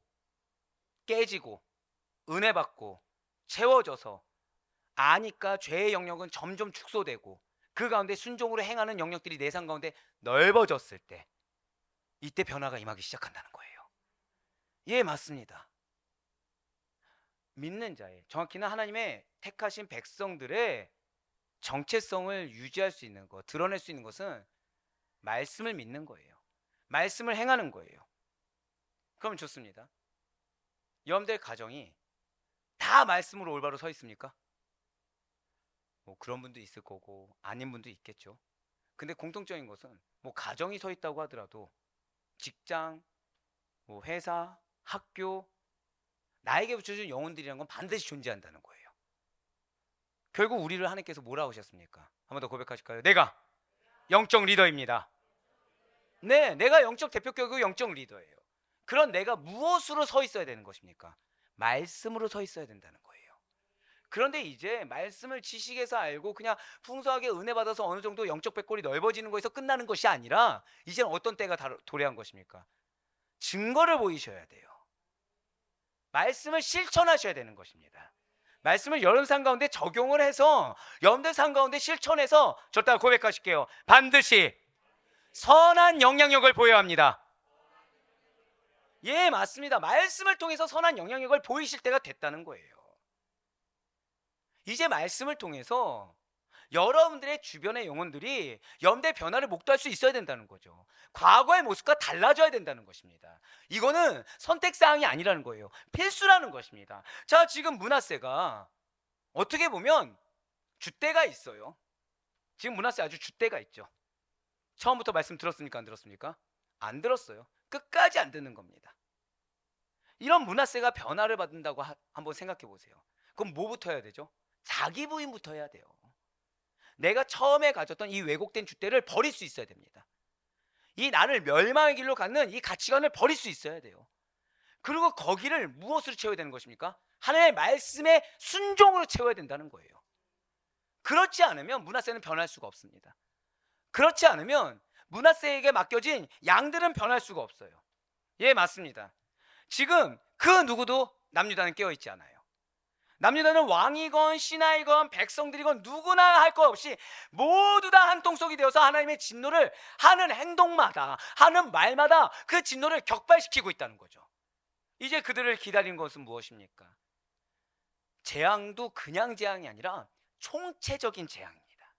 깨지고 은혜 받고 채워져서 아니까 죄의 영역은 점점 축소되고 그 가운데 순종으로 행하는 영역들이 내 삶 가운데 넓어졌을 때 이때 변화가 임하기 시작한다는 거예요. 예, 맞습니다. 믿는 자의, 정확히는 하나님의 택하신 백성들의 정체성을 유지할 수 있는 것, 드러낼 수 있는 것은 말씀을 믿는 거예요. 말씀을 행하는 거예요. 그럼 좋습니다. 여러분들 가정이 다 말씀으로 올바로 서 있습니까? 뭐 그런 분도 있을 거고 아닌 분도 있겠죠. 근데 공통적인 것은 뭐 가정이 서 있다고 하더라도 직장, 뭐 회사, 학교, 나에게 붙여준 영혼들이라는 건 반드시 존재한다는 거예요. 결국 우리를 하나님께서 뭐라고 하셨습니까? 한 번 더 고백하실까요? 내가 영적 리더입니다. 네, 내가 영적 대표격이고 영적 리더예요. 그런 내가 무엇으로 서 있어야 되는 것입니까? 말씀으로 서 있어야 된다는 거예요. 그런데 이제 말씀을 지식에서 알고 그냥 풍성하게 은혜 받아서 어느 정도 영적 백골이 넓어지는 거에서 끝나는 것이 아니라 이제는 어떤 때가 도래한 것입니까? 증거를 보이셔야 돼요. 말씀을 실천하셔야 되는 것입니다. 말씀을 여러분 삶 가운데 적용을 해서 여러분들 삶 가운데 실천해서 저따가 고백하실게요. 반드시 선한 영향력을 보여야 합니다. 예, 맞습니다. 말씀을 통해서 선한 영향력을 보이실 때가 됐다는 거예요. 이제 말씀을 통해서 여러분들의 주변의 영혼들이 여러분들의 변화를 목도할 수 있어야 된다는 거죠. 과거의 모습과 달라져야 된다는 것입니다. 이거는 선택사항이 아니라는 거예요. 필수라는 것입니다. 자, 지금 므낫세가 어떻게 보면 줏대가 있어요. 지금 므낫세 아주 줏대가 있죠. 처음부터 말씀 들었습니까? 안 들었습니까? 안 들었어요. 끝까지 안 듣는 겁니다. 이런 므낫세가 변화를 받는다고 한번 생각해 보세요. 그럼 뭐부터 해야 되죠? 자기 부인부터 해야 돼요. 내가 처음에 가졌던 이 왜곡된 줏대를 버릴 수 있어야 됩니다. 이 나를 멸망의 길로 갖는 이 가치관을 버릴 수 있어야 돼요. 그리고 거기를 무엇으로 채워야 되는 것입니까? 하나님의 말씀에 순종으로 채워야 된다는 거예요. 그렇지 않으면 므낫세는 변할 수가 없습니다. 그렇지 않으면 므낫세에게 맡겨진 양들은 변할 수가 없어요. 예, 맞습니다. 지금 그 누구도 남유다는 깨어있지 않아요. 남유다는 왕이건 신하이건 백성들이건 누구나 할 것 없이 모두 다 한 통속이 되어서 하나님의 진노를 하는 행동마다 하는 말마다 그 진노를 격발시키고 있다는 거죠. 이제 그들을 기다린 것은 무엇입니까? 재앙도 그냥 재앙이 아니라 총체적인 재앙입니다.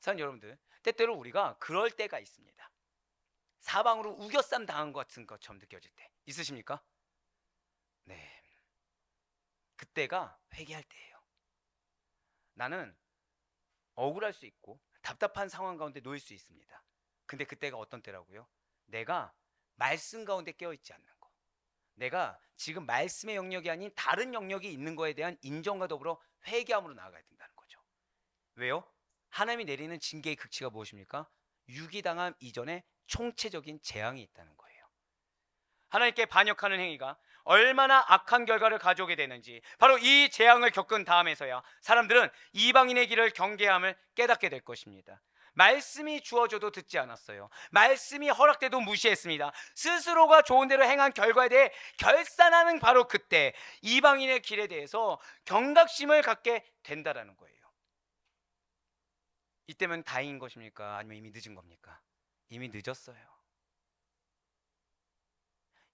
사랑하는 여러분들, 때때로 우리가 그럴 때가 있습니다. 사방으로 우겨쌈 당한 것 같은 것처럼 느껴질 때 있으십니까? 네, 그때가 회개할 때예요. 나는 억울할 수 있고 답답한 상황 가운데 놓일 수 있습니다. 근데 그때가 어떤 때라고요? 내가 말씀 가운데 깨어있지 않는 거, 내가 지금 말씀의 영역이 아닌 다른 영역이 있는 거에 대한 인정과 더불어 회개함으로 나아가야 된다는 거죠. 왜요? 하나님이 내리는 징계의 극치가 무엇입니까? 유기당함 이전에 총체적인 재앙이 있다는 거예요. 하나님께 반역하는 행위가 얼마나 악한 결과를 가져오게 되는지 바로 이 재앙을 겪은 다음에서야 사람들은 이방인의 길을 경계함을 깨닫게 될 것입니다. 말씀이 주어져도 듣지 않았어요. 말씀이 허락돼도 무시했습니다. 스스로가 좋은 대로 행한 결과에 대해 결산하는 바로 그때 이방인의 길에 대해서 경각심을 갖게 된다라는 거예요. 이때면 다행인 것입니까? 아니면 이미 늦은 겁니까? 이미 늦었어요.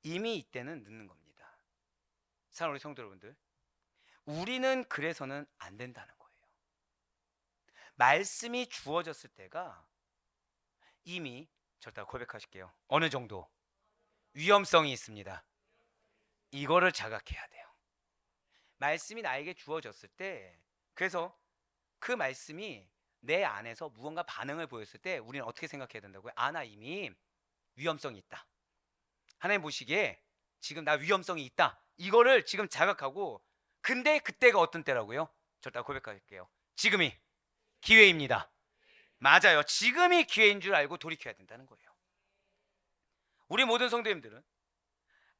이미 이때는 늦는 겁니다. 사랑하는 우리 성도 여러분들, 우리는 그래서는 안 된다는 거예요. 말씀이 주어졌을 때가 이미 저다 고백하실게요. 어느 정도 위험성이 있습니다. 이거를 자각해야 돼요. 말씀이 나에게 주어졌을 때 그래서 그 말씀이 내 안에서 무언가 반응을 보였을 때 우리는 어떻게 생각해야 된다고요? 아, 나 이미 위험성이 있다. 하나님 보시기에 지금 나 위험성이 있다. 이거를 지금 자각하고, 근데 그때가 어떤 때라고요? 저 딱 고백할게요. 지금이 기회입니다. 맞아요. 지금이 기회인 줄 알고 돌이켜야 된다는 거예요. 우리 모든 성도님들은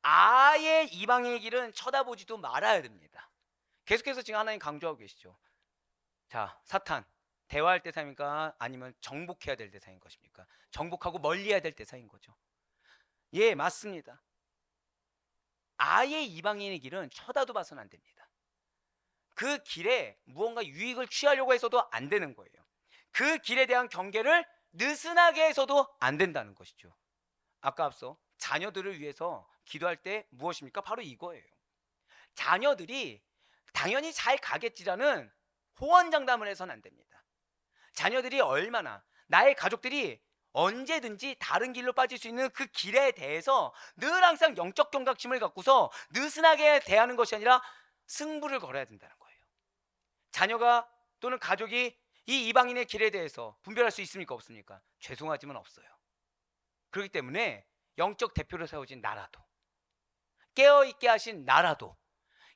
아예 이방의 길은 쳐다보지도 말아야 됩니다. 계속해서 지금 하나님 강조하고 계시죠. 자, 사탄 대화할 대상입니까? 아니면 정복해야 될 대상인 것입니까? 정복하고 멀리해야 될 대상인 거죠. 예, 맞습니다. 아예 이방인의 길은 쳐다도 봐서는 안 됩니다. 그 길에 무언가 유익을 취하려고 해서도 안 되는 거예요. 그 길에 대한 경계를 느슨하게 해서도 안 된다는 것이죠. 아까 앞서 자녀들을 위해서 기도할 때 무엇입니까? 바로 이거예요. 자녀들이 당연히 잘 가겠지라는 호언장담을 해서는 안 됩니다. 자녀들이 얼마나, 나의 가족들이 언제든지 다른 길로 빠질 수 있는 그 길에 대해서 늘 항상 영적 경각심을 갖고서 느슨하게 대하는 것이 아니라 승부를 걸어야 된다는 거예요. 자녀가 또는 가족이 이 이방인의 길에 대해서 분별할 수 있습니까? 없습니까? 죄송하지만 없어요. 그렇기 때문에 영적 대표로 세워진 나라도, 깨어있게 하신 나라도,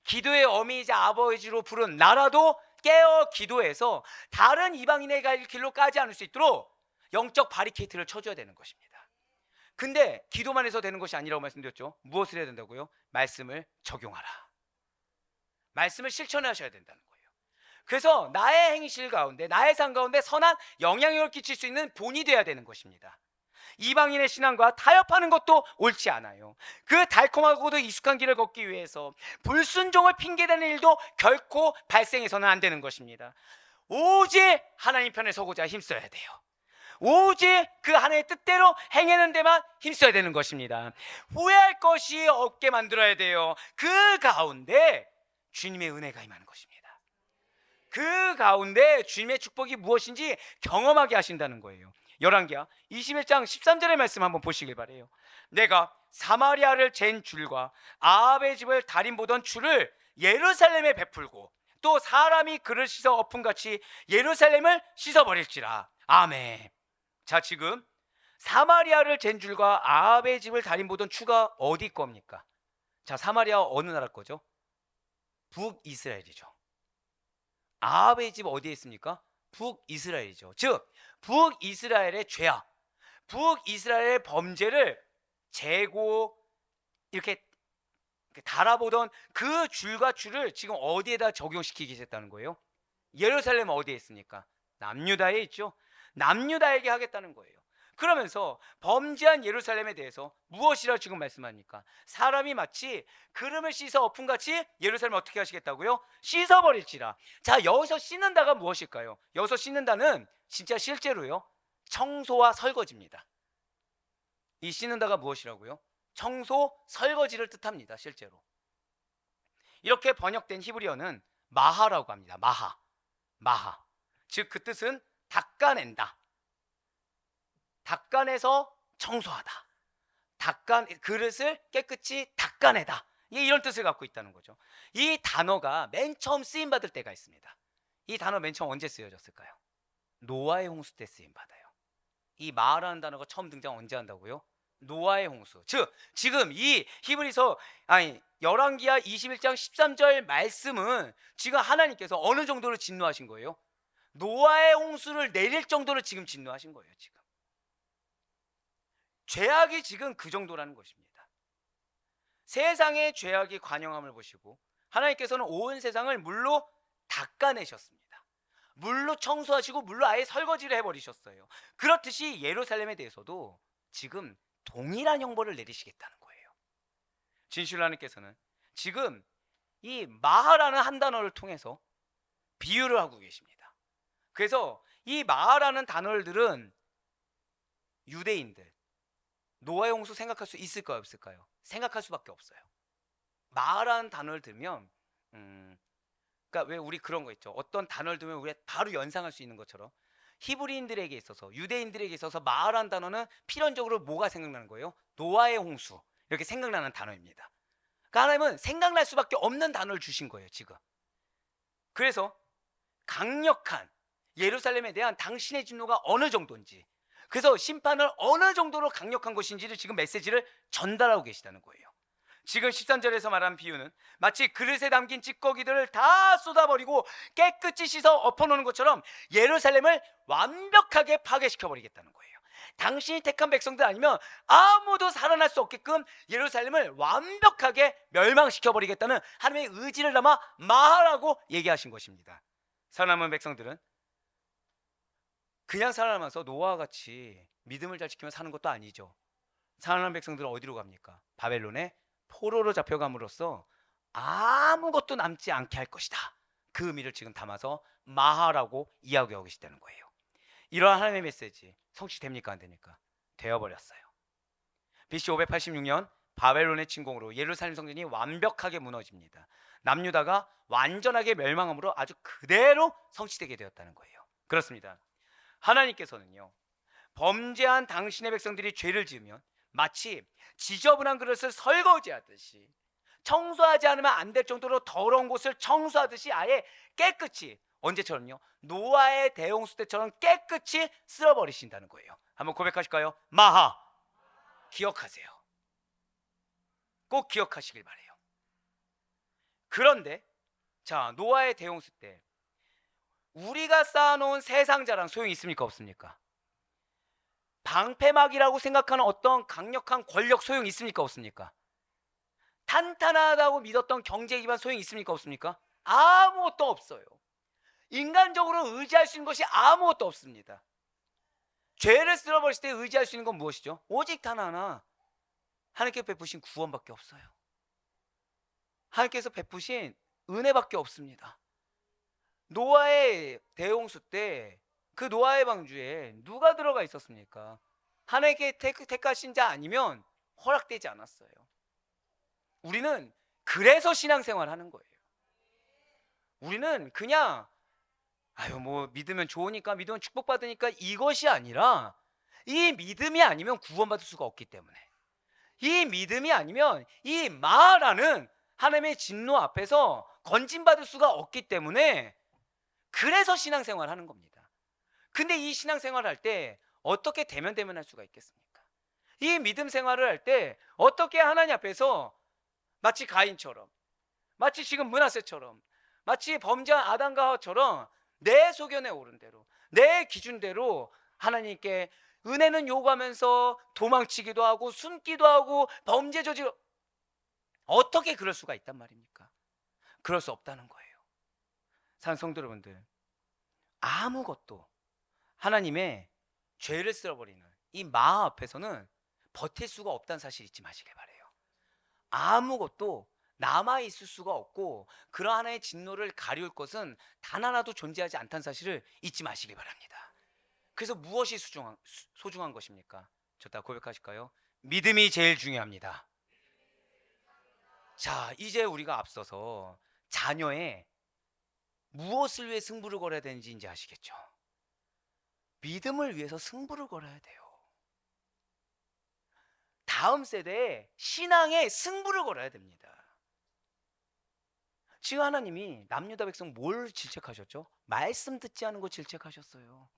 기도의 어미이자 아버지로 부른 나라도 깨어 기도해서 다른 이방인의 갈 길로 까지 않을 수 있도록 영적 바리케이트를 쳐줘야 되는 것입니다. 근데 기도만 해서 되는 것이 아니라고 말씀드렸죠. 무엇을 해야 된다고요? 말씀을 적용하라. 말씀을 실천하셔야 된다는 거예요. 그래서 나의 행실 가운데, 나의 삶 가운데 선한 영향력을 끼칠 수 있는 본이 되어야 되는 것입니다. 이방인의 신앙과 타협하는 것도 옳지 않아요. 그 달콤하고도 익숙한 길을 걷기 위해서 불순종을 핑계대는 일도 결코 발생해서는 안 되는 것입니다. 오직 하나님 편에 서고자 힘써야 돼요. 오직 그 하나님의 뜻대로 행하는 데만 힘써야 되는 것입니다. 후회할 것이 없게 만들어야 돼요. 그 가운데 주님의 은혜가 임하는 것입니다. 그 가운데 주님의 축복이 무엇인지 경험하게 하신다는 거예요. 열왕기하 21장 13절의 말씀 한번 보시길 바래요. 내가 사마리아를 잰 줄과 아합의 집을 달인 보던 줄을 예루살렘에 베풀고 또 사람이 그를 씻어 엎음같이 예루살렘을 씻어버릴지라. 아멘. 자, 지금 사마리아를 잰 줄과 아합의 집을 달인 보던 추가 어디 겁니까? 자, 사마리아 어느 나라 거죠? 북이스라엘이죠. 아합의 집 어디에 있습니까? 북이스라엘이죠. 즉 북이스라엘의 죄악, 북이스라엘의 범죄를 재고 이렇게 달아보던 그 줄과 줄을 지금 어디에다 적용시키기 했다는 거예요? 예루살렘은 어디에 있습니까? 남유다에 있죠. 남유다에게 하겠다는 거예요. 그러면서 범죄한 예루살렘에 대해서 무엇이라 지금 말씀하니까? 사람이 마치 그름을 씻어 엎음같이 예루살렘을 어떻게 하시겠다고요? 씻어버릴지라. 자, 여기서 씻는다가 무엇일까요? 여기서 씻는다는 진짜 실제로요, 청소와 설거지입니다. 이 씻는다가 무엇이라고요? 청소, 설거지를 뜻합니다. 실제로 이렇게 번역된 히브리어는 마하라고 합니다. 마하. 즉 그 뜻은 닦아낸다, 닦아내서 청소하다, 그릇을 깨끗이 닦아내다, 이런 뜻을 갖고 있다는 거죠. 이 단어가 맨 처음 쓰임 받을 때가 있습니다. 이 단어 맨 처음 언제 쓰여졌을까요? 노아의 홍수 때 쓰임 받아요. 이 마하라는 단어가 처음 등장 언제 한다고요? 노아의 홍수. 즉 지금 이 히브리서 열왕기하 21장 13절 말씀은 지금 하나님께서 어느 정도로 진노하신 거예요? 노아의 홍수를 내릴 정도로 지금 진노하신 거예요. 지금 죄악이 지금 그 정도라는 것입니다. 세상의 죄악이 관영함을 보시고 하나님께서는 온 세상을 물로 닦아내셨습니다. 물로 청소하시고 물로 아예 설거지를 해버리셨어요. 그렇듯이 예루살렘에 대해서도 지금 동일한 형벌을 내리시겠다는 거예요. 진실로 하나님께서는 지금 이 마하라는 한 단어를 통해서 비유를 하고 계십니다. 그래서 이 마하라는 단어들은 유대인들, 노아의 홍수 생각할 수 있을까요? 없을까요? 생각할 수밖에 없어요. 마하라는 단어를 들면 그러니까 왜 우리 그런 거 있죠. 어떤 단어를 들으면 우리가 바로 연상할 수 있는 것처럼 히브리인들에게 있어서, 유대인들에게 있어서 마하라는 단어는 필연적으로 뭐가 생각나는 거예요? 노아의 홍수, 이렇게 생각나는 단어입니다. 그러니까 하나님은 생각날 수밖에 없는 단어를 주신 거예요. 지금 그래서 강력한 예루살렘에 대한 당신의 진노가 어느 정도인지, 그래서 심판을 어느 정도로 강력한 것인지를 지금 메시지를 전달하고 계시다는 거예요. 지금 13절에서 말한 비유는 마치 그릇에 담긴 찌꺼기들을 다 쏟아버리고 깨끗이 씻어 엎어놓는 것처럼 예루살렘을 완벽하게 파괴시켜버리겠다는 거예요. 당신이 택한 백성들 아니면 아무도 살아날 수 없게끔 예루살렘을 완벽하게 멸망시켜버리겠다는 하나님의 의지를 담아 마하라고 얘기하신 것입니다. 살아남은 백성들은 그냥 살아남아서 노아와 같이 믿음을 잘 지키며 사는 것도 아니죠. 살아남은 백성들은 어디로 갑니까? 바벨론에 포로로 잡혀감으로써 아무것도 남지 않게 할 것이다. 그 의미를 지금 담아서 마하라고 이야기하고 계시다는 거예요. 이러한 하나님의 메시지 성취됩니까? 안 됩니까? 되어버렸어요. BC 586년 바벨론의 침공으로 예루살렘 성전이 완벽하게 무너집니다. 남유다가 완전하게 멸망함으로 아주 그대로 성취되게 되었다는 거예요. 그렇습니다. 하나님께서는요, 범죄한 당신의 백성들이 죄를 지으면 마치 지저분한 그릇을 설거지하듯이, 청소하지 않으면 안 될 정도로 더러운 곳을 청소하듯이 아예 깨끗이, 언제처럼요? 노아의 대홍수 때처럼 깨끗이 쓸어버리신다는 거예요. 한번 고백하실까요? 마하. 기억하세요. 꼭 기억하시길 바래요. 그런데 자, 노아의 대홍수 때 우리가 쌓아놓은 세상 자랑 소용이 있습니까? 없습니까? 방패막이라고 생각하는 어떤 강력한 권력 소용이 있습니까? 없습니까? 탄탄하다고 믿었던 경제 기반 소용이 있습니까? 없습니까? 아무것도 없어요. 인간적으로 의지할 수 있는 것이 아무것도 없습니다. 죄를 쓸어버릴 때 의지할 수 있는 건 무엇이죠? 오직 단 하나, 하나님께 베푸신 구원밖에 없어요. 하나님께서 베푸신 은혜밖에 없습니다. 노아의 대홍수 때 그 노아의 방주에 누가 들어가 있었습니까? 하나님께 택하신 자 아니면 허락되지 않았어요. 우리는 그래서 신앙생활 하는 거예요. 우리는 그냥 뭐 믿으면 좋으니까, 믿으면 축복받으니까, 이것이 아니라 이 믿음이 아니면 구원받을 수가 없기 때문에, 이 믿음이 아니면 이 마라는 하나님의 진노 앞에서 건진받을 수가 없기 때문에, 그래서 신앙생활 하는 겁니다. 근데 이 신앙생활 할 때 어떻게 대면할 수가 있겠습니까? 이 믿음 생활을 할 때 어떻게 하나님 앞에서 마치 가인처럼, 마치 지금 므낫세처럼, 마치 범죄한 아담과 하와처럼 내 소견에 오른 대로, 내 기준대로 하나님께 은혜는 요구하면서 도망치기도 하고 숨기도 하고 범죄 저지로, 어떻게 그럴 수가 있단 말입니까? 그럴 수 없다는 거예요. 사랑하는 성도 여러분들, 아무것도 하나님의 죄를 쓸어버리는 이 마하 앞에서는 버틸 수가 없다는 사실 잊지 마시길 바래요. 아무것도 남아있을 수가 없고 그러한 하나의 진노를 가리울 것은 단 하나도 존재하지 않다는 사실을 잊지 마시길 바랍니다. 그래서 무엇이 소중한 것입니까? 저다 고백하실까요? 믿음이 제일 중요합니다. 자, 이제 우리가 앞서서 자녀의 무엇을 위해 승부를 걸어야 되는지 이제 아시겠죠? 믿음을 위해서 승부를 걸어야 돼요. 다음 세대에 신앙의 승부를 걸어야 됩니다. 지금 하나님이 남유다 백성 뭘 질책하셨죠? 말씀 듣지 않은 거 질책하셨어요.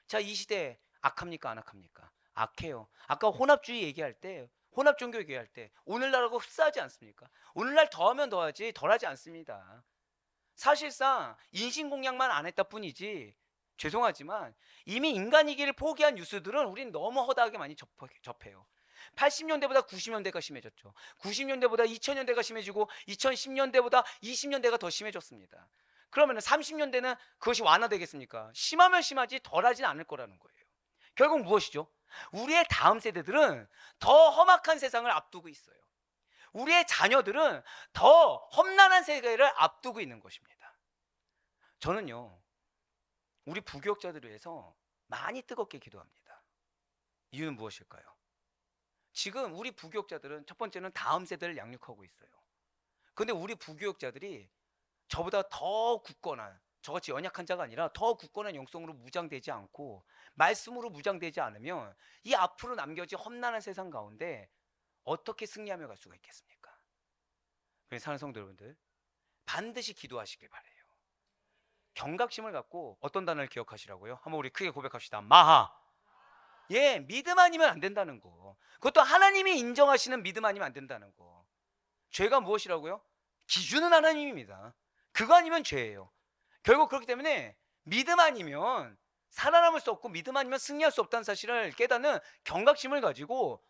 자, 이 시대 악합니까? 안 악합니까? 악해요. 아까 혼합주의 얘기할 때, 혼합종교 얘기할 때 오늘날하고 흡사하지 않습니까? 오늘날 더하면 더하지 덜하지 않습니다. 사실상 인신공양만 안 했다 뿐이지, 죄송하지만 이미 인간이기를 포기한 뉴스들은 우린 너무 허다하게 많이 접해요. 80년대보다 90년대가 심해졌죠. 90년대보다 2000년대가 심해지고 2010년대보다 20년대가 더 심해졌습니다. 그러면 30년대는 그것이 완화되겠습니까? 심하면 심하지 덜하진 않을 거라는 거예요. 결국 무엇이죠? 우리의 다음 세대들은 더 험악한 세상을 앞두고 있어요. 우리의 자녀들은 더 험난한 세계를 앞두고 있는 것입니다. 저는요, 우리 부교육자들을 위해서 많이 뜨겁게 기도합니다. 이유는 무엇일까요? 지금 우리 부교육자들은 첫 번째는 다음 세대를 양육하고 있어요. 그런데 우리 부교육자들이 저보다 더 굳건한, 저같이 연약한 자가 아니라 더 굳건한 영성으로 무장되지 않고 말씀으로 무장되지 않으면 이 앞으로 남겨진 험난한 세상 가운데 어떻게 승리하며 갈 수가 있겠습니까? 그래서 사랑하는 성도 여러분들, 반드시 기도하시길 바래요. 경각심을 갖고 어떤 단어를 기억하시라고요? 한번 우리 크게 고백합시다. 마하. 예, 믿음 아니면 안 된다는 거. 그것도 하나님이 인정하시는 믿음 아니면 안 된다는 거. 죄가 무엇이라고요? 기준은 하나님입니다. 그거 아니면 죄예요. 결국 그렇기 때문에 믿음 아니면 살아남을 수 없고 믿음 아니면 승리할 수 없다는 사실을 깨닫는 경각심을 가지고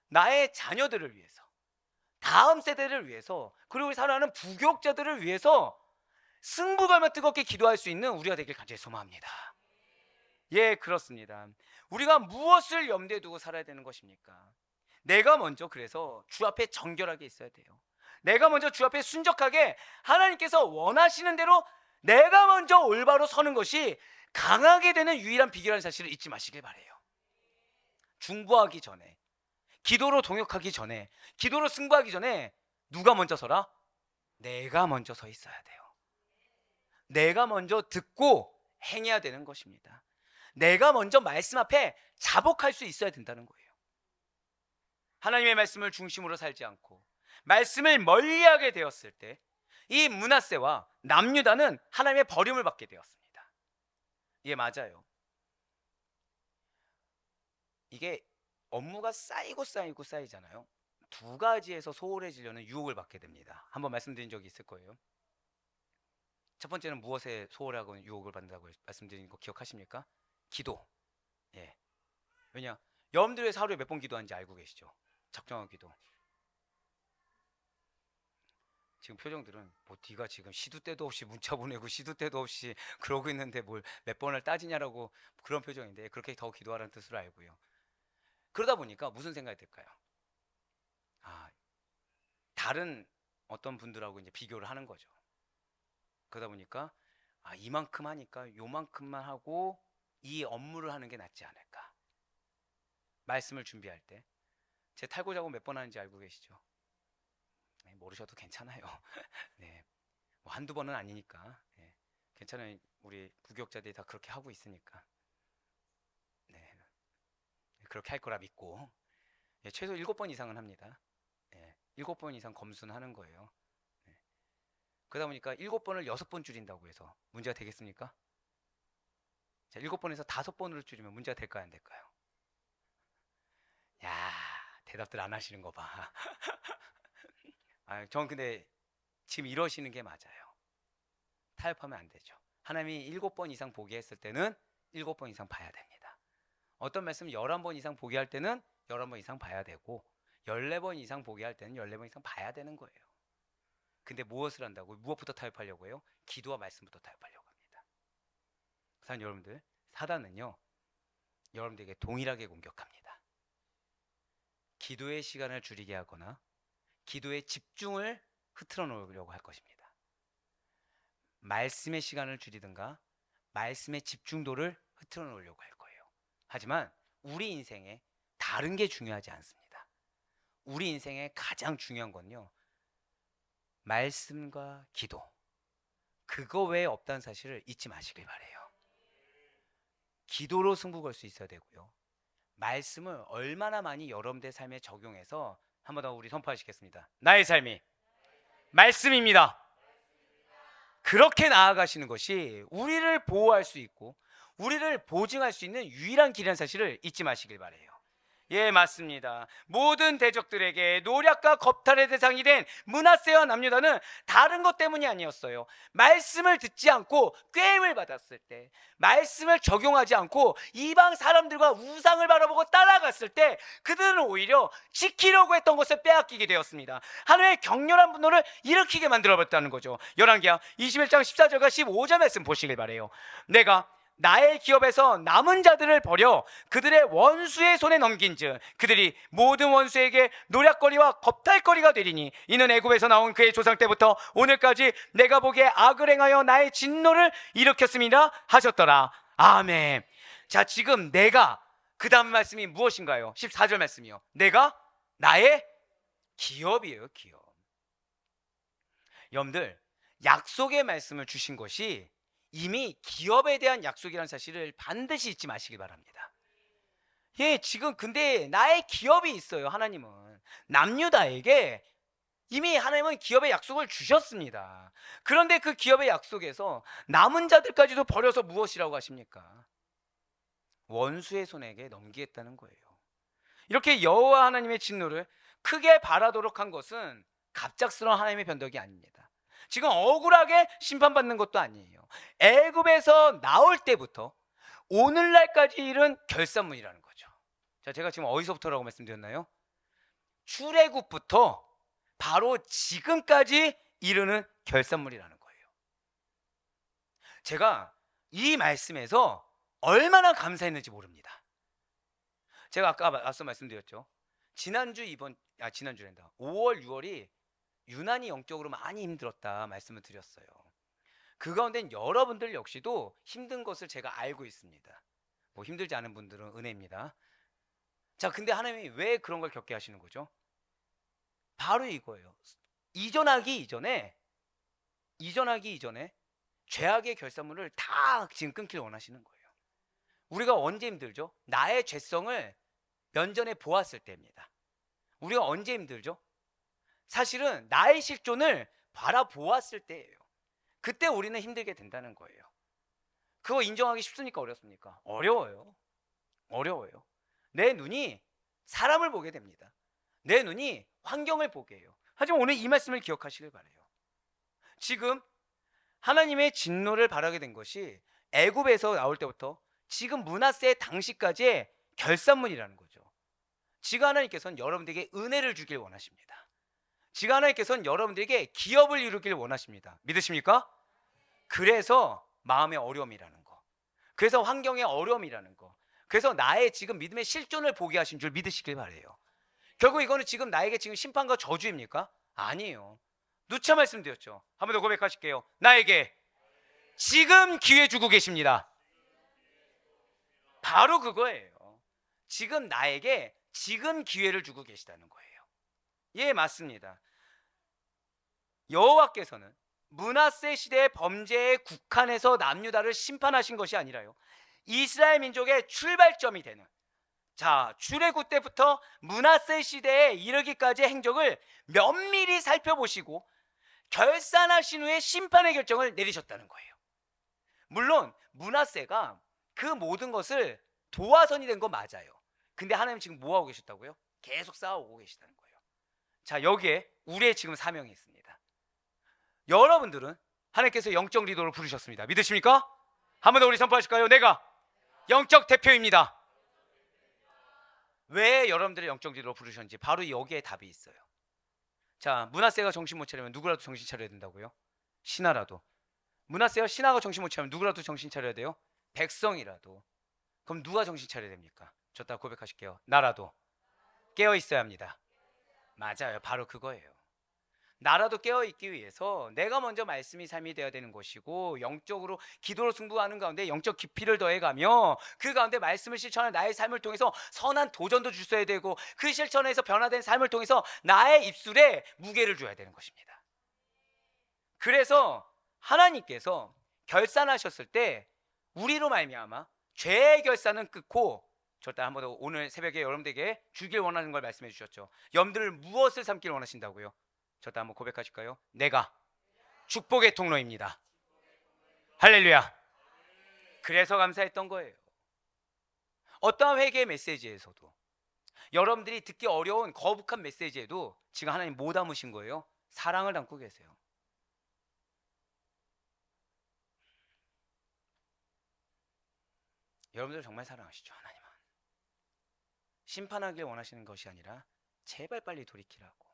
나의 자녀들을 위해서, 다음 세대를 위해서, 그리고 살아가는 부교육자들을 위해서 승부갈만 뜨겁게 기도할 수 있는 우리가 되길 간절히 소망합니다. 예, 그렇습니다. 우리가 무엇을 염두에 두고 살아야 되는 것입니까? 내가 먼저 그래서 주 앞에 정결하게 있어야 돼요. 내가 먼저 주 앞에 순적하게 하나님께서 원하시는 대로 내가 먼저 올바로 서는 것이 강하게 되는 유일한 비결이라는 사실을 잊지 마시길 바래요. 중보하기 전에, 기도로 동역하기 전에, 기도로 승부하기 전에 누가 먼저 서라? 내가 먼저 서 있어야 돼요. 내가 먼저 듣고 행해야 되는 것입니다. 내가 먼저 말씀 앞에 자복할 수 있어야 된다는 거예요. 하나님의 말씀을 중심으로 살지 않고 말씀을 멀리하게 되었을 때 이 므낫세와 남유다는 하나님의 버림을 받게 되었습니다. 예, 맞아요. 이게 업무가 쌓이고 쌓이잖아요. 두 가지에서 소홀해지려는 유혹을 받게 됩니다. 한번 말씀드린 적이 있을 거예요. 첫 번째는 무엇에 소홀하고 유혹을 받는다고 말씀드린 거 기억하십니까? 기도. 예. 왜냐? 여러분들의 하루에 몇 번 기도하는지 알고 계시죠? 작정한 기도. 지금 표정들은 뭐 네가 지금 시도 때도 없이 문자 보내고 시도 때도 없이 그러고 있는데 뭘 몇 번을 따지냐라고 그런 표정인데, 그렇게 더 기도하라는 뜻으로 알고요. 그러다 보니까 무슨 생각이 들까요? 다른 어떤 분들하고 이제 비교를 하는 거죠. 그러다 보니까 이만큼 하니까 요만큼만 하고 이 업무를 하는 게 낫지 않을까. 말씀을 준비할 때 제 탈고자고 몇 번 하는지 알고 계시죠? 네, 모르셔도 괜찮아요. 네, 뭐 한두 번은 아니니까. 네, 괜찮아요. 우리 부교육자들이 다 그렇게 하고 있으니까. 네, 그렇게 할 거라 믿고. 네, 최소 7번 이상은 합니다. 네, 7번 이상 검수는 하는 거예요. 네. 그러다 보니까 7번을 6번 줄인다고 해서 문제가 되겠습니까? 자, 7번에서 5번으로 줄이면 문제가 될까요, 안 될까요? 야, 대답들 안 하시는 거 봐. 전 근데 지금 이러시는 게 맞아요. 타협하면 안 되죠. 하나님이 7번 이상 보게 했을 때는 7번 이상 봐야 됩니다. 어떤 말씀 11번 이상 보게 할 때는 11번 이상 봐야 되고 14번 이상 보게 할 때는 14번 이상 봐야 되는 거예요. 근데 무엇을 한다고? 무엇부터 타협하려고 해요? 기도와 말씀부터 타협하려고 합니다. 사랑 여러분들, 사단은요 여러분들에게 동일하게 공격합니다. 기도의 시간을 줄이게 하거나 기도의 집중을 흐트러 놓으려고 할 것입니다. 말씀의 시간을 줄이든가 말씀의 집중도를 흐트러 놓으려고 할 거예요. 하지만 우리 인생에 다른 게 중요하지 않습니다. 우리 인생에 가장 중요한 건요 말씀과 기도, 그거 외에 없다는 사실을 잊지 마시길 바래요. 기도로 승부 걸 수 있어야 되고요, 말씀을 얼마나 많이 여러분들 삶에 적용해서 한 번 더 우리 선포하시겠습니다. 나의 삶이 말씀입니다. 그렇게 나아가시는 것이 우리를 보호할 수 있고 우리를 보증할 수 있는 유일한 길이라는 사실을 잊지 마시길 바래요. 예, 맞습니다. 모든 대적들에게 노략과 겁탈의 대상이 된 므낫세와 남유다는 다른 것 때문이 아니었어요. 말씀을 듣지 않고 꾀임을 받았을 때, 말씀을 적용하지 않고 이방 사람들과 우상을 바라보고 따라갔을 때 그들은 오히려 지키려고 했던 것을 빼앗기게 되었습니다. 하나님의 격렬한 분노를 일으키게 만들어버렸다는 거죠. 열왕기하 21장 14절과 15절 말씀 보시길 바래요. 내가 나의 기업에서 남은 자들을 버려 그들의 원수의 손에 넘긴즉 그들이 모든 원수에게 노략거리와 겁탈거리가 되리니 이는 애굽에서 나온 그의 조상 때부터 오늘까지 내가 보기에 악을 행하여 나의 진노를 일으켰음이라 하셨더라. 아멘. 자, 지금 내가, 그 다음 말씀이 무엇인가요? 14절 말씀이요. 내가 나의 기업이에요. 기업. 여러분들, 약속의 말씀을 주신 것이 이미 기업에 대한 약속이라는 사실을 반드시 잊지 마시기 바랍니다. 예, 지금 근데 나의 기업이 있어요. 하나님은 남유다에게 이미 하나님은 기업의 약속을 주셨습니다. 그런데 그 기업의 약속에서 남은 자들까지도 버려서 무엇이라고 하십니까? 원수의 손에게 넘기겠다는 거예요. 이렇게 여호와 하나님의 진노를 크게 발하도록 한 것은 갑작스러운 하나님의 변덕이 아닙니다. 지금 억울하게 심판받는 것도 아니에요. 애굽에서 나올 때부터 오늘날까지 이른 결산문이라는 거죠. 자, 제가 지금 어디서부터라고 말씀드렸나요? 출애굽부터 바로 지금까지 이르는 결산문이라는 거예요. 제가 이 말씀에서 얼마나 감사했는지 모릅니다. 제가 아까 앞서 말씀드렸죠. 지난주란다. 5월, 6월이 유난히 영적으로 많이 힘들었다 말씀을 드렸어요. 그 가운데 여러분들 역시도 힘든 것을 제가 알고 있습니다. 뭐 힘들지 않은 분들은 은혜입니다. 자, 근데 하나님이 왜 그런 걸 겪게 하시는 거죠? 바로 이거예요. 이전하기 이전에 죄악의 결산물을 다 지금 끊기를 원하시는 거예요. 우리가 언제 힘들죠? 나의 죄성을 면전에 보았을 때입니다. 우리가 언제 힘들죠? 사실은 나의 실존을 바라보았을 때예요. 그때 우리는 힘들게 된다는 거예요. 그거 인정하기 쉽습니까? 어렵습니까? 어려워요. 내 눈이 사람을 보게 됩니다. 내 눈이 환경을 보게 해요. 하지만 오늘 이 말씀을 기억하시길 바라요. 지금 하나님의 진노를 바라게 된 것이 애굽에서 나올 때부터 지금 므낫세 당시까지의 결산문이라는 거죠. 지금 하나님께서는 여러분들에게 은혜를 주길 원하십니다. 지금 하나님께서는 여러분들에게 기업을 이루길 원하십니다. 믿으십니까? 그래서 마음의 어려움이라는 거, 그래서 환경의 어려움이라는 거, 그래서 나의 지금 믿음의 실존을 보게 하신 줄 믿으시길 바래요. 결국 이거는 지금 나에게 지금 심판과 저주입니까? 아니에요. 누차 말씀드렸죠. 한 번 더 고백하실게요. 나에게 지금 기회 주고 계십니다. 바로 그거예요. 지금 나에게 지금 기회를 주고 계시다는 거예요. 예, 맞습니다. 여호와께서는 므낫세 시대의 범죄에 국한해서 남유다를 심판하신 것이 아니라요, 이스라엘 민족의 출발점이 되는, 자, 출애굽 때부터 므낫세 시대에 이르기까지의 행적을 면밀히 살펴보시고 결산하신 후에 심판의 결정을 내리셨다는 거예요. 물론 므낫세가 그 모든 것을 도화선이 된 건 맞아요. 근데 하나님 지금 뭐 하고 계셨다고요? 계속 쌓아오고 계시다는 거예요. 자, 여기에 우리의 지금 사명이 있습니다. 여러분들은 하나님께서 영적 리더로 부르셨습니다. 믿으십니까? 한 번 더 우리 선포하실까요? 내가 영적 대표입니다. 왜 여러분들의 영적 리더로 부르셨는지 바로 여기에 답이 있어요. 자, 므낫세가 정신 못 차리면 누구라도 정신 차려야 된다고요? 신하라도. 므낫세와 신하가 정신 못 차리면 누구라도 정신 차려야 돼요? 백성이라도. 그럼 누가 정신 차려야 됩니까? 저 딱 고백하실게요. 나라도 깨어 있어야 합니다. 맞아요. 바로 그거예요. 나라도 깨어있기 위해서 내가 먼저 말씀이 삶이 되어야 되는 것이고, 영적으로 기도로 승부하는 가운데 영적 깊이를 더해가며 그 가운데 말씀을 실천하는 나의 삶을 통해서 선한 도전도 주셔야 되고, 그 실천에서 변화된 삶을 통해서 나의 입술에 무게를 줘야 되는 것입니다. 그래서 하나님께서 결산하셨을 때 우리로 말미암아 죄의 결산은 끊고, 절대 한번 더 오늘 새벽에 여러분들에게 주길 원하는 걸 말씀해 주셨죠. 여러분들 무엇을 삼길 원하신다고요? 저도 한번 고백하실까요? 내가 축복의 통로입니다. 할렐루야. 그래서 감사했던 거예요. 어떠한 회개의 메시지에서도, 여러분들이 듣기 어려운 거북한 메시지에도 지금 하나님 뭐 담으신 거예요? 사랑을 담고 계세요. 여러분들 정말 사랑하시죠? 하나님은 심판하길 원하시는 것이 아니라 제발 빨리 돌이키라고.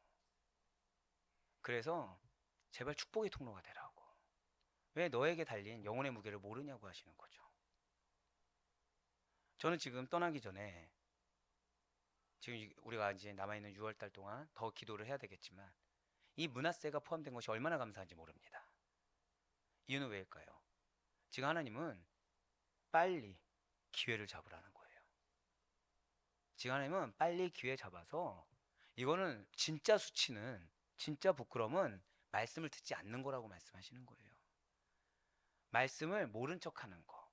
그래서 제발 축복의 통로가 되라고. 왜 너에게 달린 영혼의 무게를 모르냐고 하시는 거죠. 저는 지금 떠나기 전에, 지금 우리가 이제 남아있는 6월달 동안 더 기도를 해야 되겠지만, 이 므낫세가 포함된 것이 얼마나 감사한지 모릅니다. 이유는 왜일까요? 지금 하나님은 빨리 기회를 잡으라는 거예요. 지금 하나님은 빨리 기회 잡아서, 이거는 진짜 수치는, 진짜 부끄러움은 말씀을 듣지 않는 거라고 말씀하시는 거예요. 말씀을 모른 척하는 거.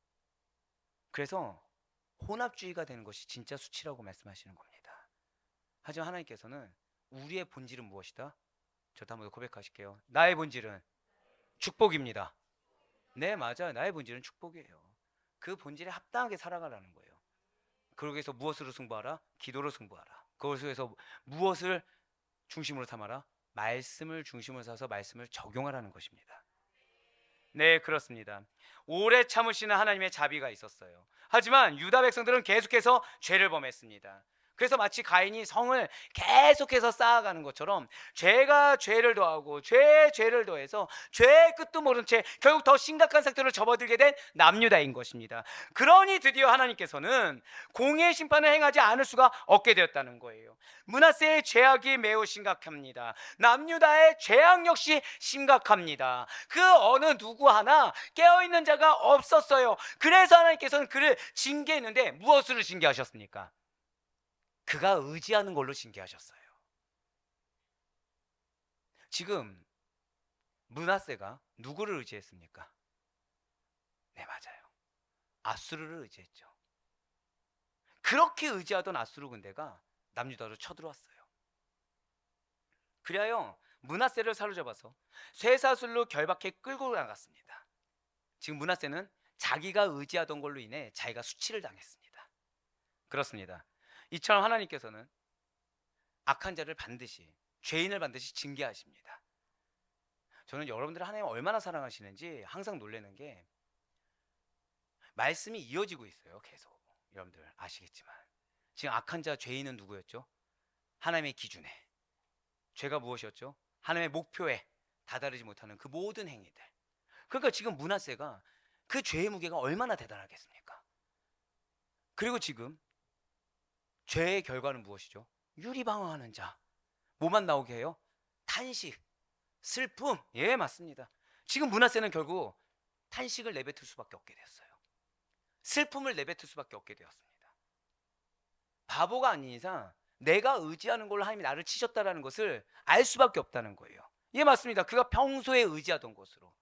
그래서 혼합주의가 되는 것이 진짜 수치라고 말씀하시는 겁니다. 하지만 하나님께서는 우리의 본질은 무엇이다? 저도 한번 더 고백하실게요. 나의 본질은 축복입니다. 네, 맞아요. 나의 본질은 축복이에요. 그 본질에 합당하게 살아가라는 거예요. 그러기 위해서 무엇으로 승부하라? 기도로 승부하라. 그것을 위해서 무엇을 중심으로 삼아라? 말씀을 중심으로 삼아서 말씀을 적용하라는 것입니다. 네, 그렇습니다. 오래 참으시는 하나님의 자비가 있었어요. 하지만 유다 백성들은 계속해서 죄를 범했습니다. 그래서 마치 가인이 성을 계속해서 쌓아가는 것처럼 죄가 죄를 더하고 죄를 더해서 죄의 끝도 모른 채 결국 더 심각한 상태로 접어들게 된 남유다인 것입니다. 그러니 드디어 하나님께서는 공의의 심판을 행하지 않을 수가 없게 되었다는 거예요. 므낫세의 죄악이 매우 심각합니다. 남유다의 죄악 역시 심각합니다. 그 어느 누구 하나 깨어있는 자가 없었어요. 그래서 하나님께서는 그를 징계했는데 무엇으로 징계하셨습니까? 그가 의지하는 걸로 징계하셨어요. 지금 므낫세가 누구를 의지했습니까? 네, 맞아요. 아수르를 의지했죠. 그렇게 의지하던 아수르 군대가 남유다로 쳐들어왔어요. 그리하여 므낫세를 사로잡아서 쇠사슬로 결박해 끌고 나갔습니다. 지금 므낫세는 자기가 의지하던 걸로 인해 자기가 수치를 당했습니다. 그렇습니다. 이처럼 하나님께서는 악한 자를 반드시, 죄인을 반드시 징계하십니다. 저는 여러분들이 하나님을 얼마나 사랑하시는지 항상 놀라는 게 말씀이 이어지고 있어요. 계속. 여러분들 아시겠지만 지금 악한 자, 죄인은 누구였죠? 하나님의 기준에, 죄가 무엇이었죠? 하나님의 목표에 다다르지 못하는 그 모든 행위들. 그러니까 지금 므낫세가 그 죄의 무게가 얼마나 대단하겠습니까? 그리고 지금 죄의 결과는 무엇이죠? 유리방황하는 자. 뭐만 나오게 해요? 탄식, 슬픔. 예, 맞습니다. 지금 므낫세는 결국 탄식을 내뱉을 수밖에 없게 되었어요. 슬픔을 내뱉을 수밖에 없게 되었습니다. 바보가 아닌 이상 내가 의지하는 걸로 하나님이 나를 치셨다라는 것을 알 수밖에 없다는 거예요. 예, 맞습니다. 그가 평소에 의지하던 것으로,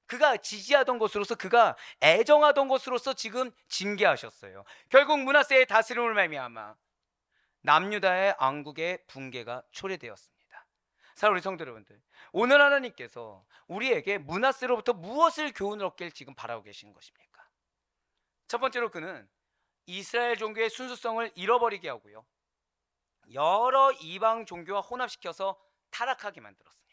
그가 지지하던 것으로서, 그가 애정하던 것으로서 지금 징계하셨어요. 결국 므낫세의 다스림을 말미암아 남유다의 왕국의 붕괴가 초래되었습니다. 사랑하는 우리 성도 여러분들, 오늘 하나님께서 우리에게 므낫세로부터 무엇을 교훈을 얻길 지금 바라고 계신 것입니까? 첫 번째로 그는 이스라엘 종교의 순수성을 잃어버리게 하고요, 여러 이방 종교와 혼합시켜서 타락하게 만들었습니다.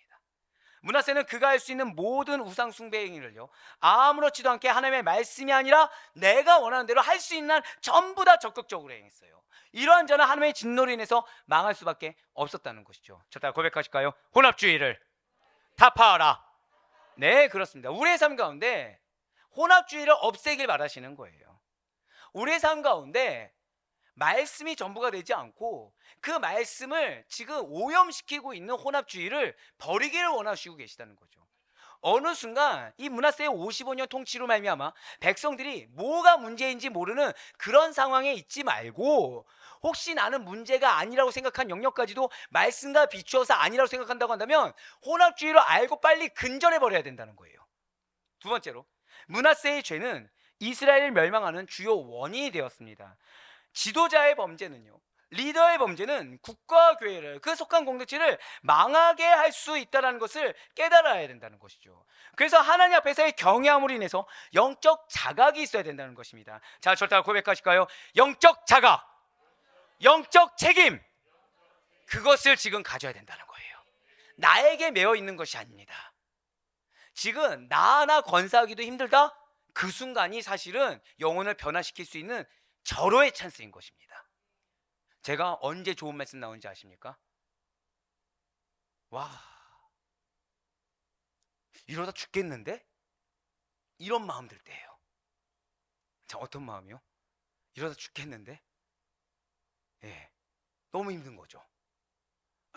므낫세는 그가 할 수 있는 모든 우상 숭배 행위를요, 아무렇지도 않게 하나님의 말씀이 아니라 내가 원하는 대로 할 수 있는 한 전부 다 적극적으로 행했어요. 이러한 자는 하나님의 진노로 인해서 망할 수밖에 없었다는 것이죠. 저 따라 고백하실까요? 혼합주의를 타파하라. 네, 그렇습니다. 우리의 삶 가운데 혼합주의를 없애길 바라시는 거예요. 우리의 삶 가운데 말씀이 전부가 되지 않고 그 말씀을 지금 오염시키고 있는 혼합주의를 버리기를 원하시고 계시다는 거죠. 어느 순간 이 므낫세의 55년 통치로 말미암아 백성들이 뭐가 문제인지 모르는 그런 상황에 있지 말고, 혹시 나는 문제가 아니라고 생각한 영역까지도 말씀과 비추어서 아니라고 생각한다고 한다면 혼합주의로 알고 빨리 근절해 버려야 된다는 거예요. 두 번째로, 므낫세의 죄는 이스라엘을 멸망하는 주요 원인이 되었습니다. 지도자의 범죄는요, 리더의 범죄는 국가와 교회를, 그 속한 공동체를 망하게 할 수 있다는 것을 깨달아야 된다는 것이죠. 그래서 하나님 앞에서의 경외함으로 인해서 영적 자각이 있어야 된다는 것입니다. 자, 저를 따라 고백하실까요? 영적 자각, 영적 책임, 그것을 지금 가져야 된다는 거예요. 나에게 매여 있는 것이 아닙니다. 지금 나 하나 건사하기도 힘들다? 그 순간이 사실은 영혼을 변화시킬 수 있는 절호의 찬스인 것입니다. 제가 언제 좋은 말씀 나오는지 아십니까? 와, 이러다 죽겠는데? 이런 마음 들 때예요. 자, 어떤 마음이요? 이러다 죽겠는데? 예, 너무 힘든 거죠.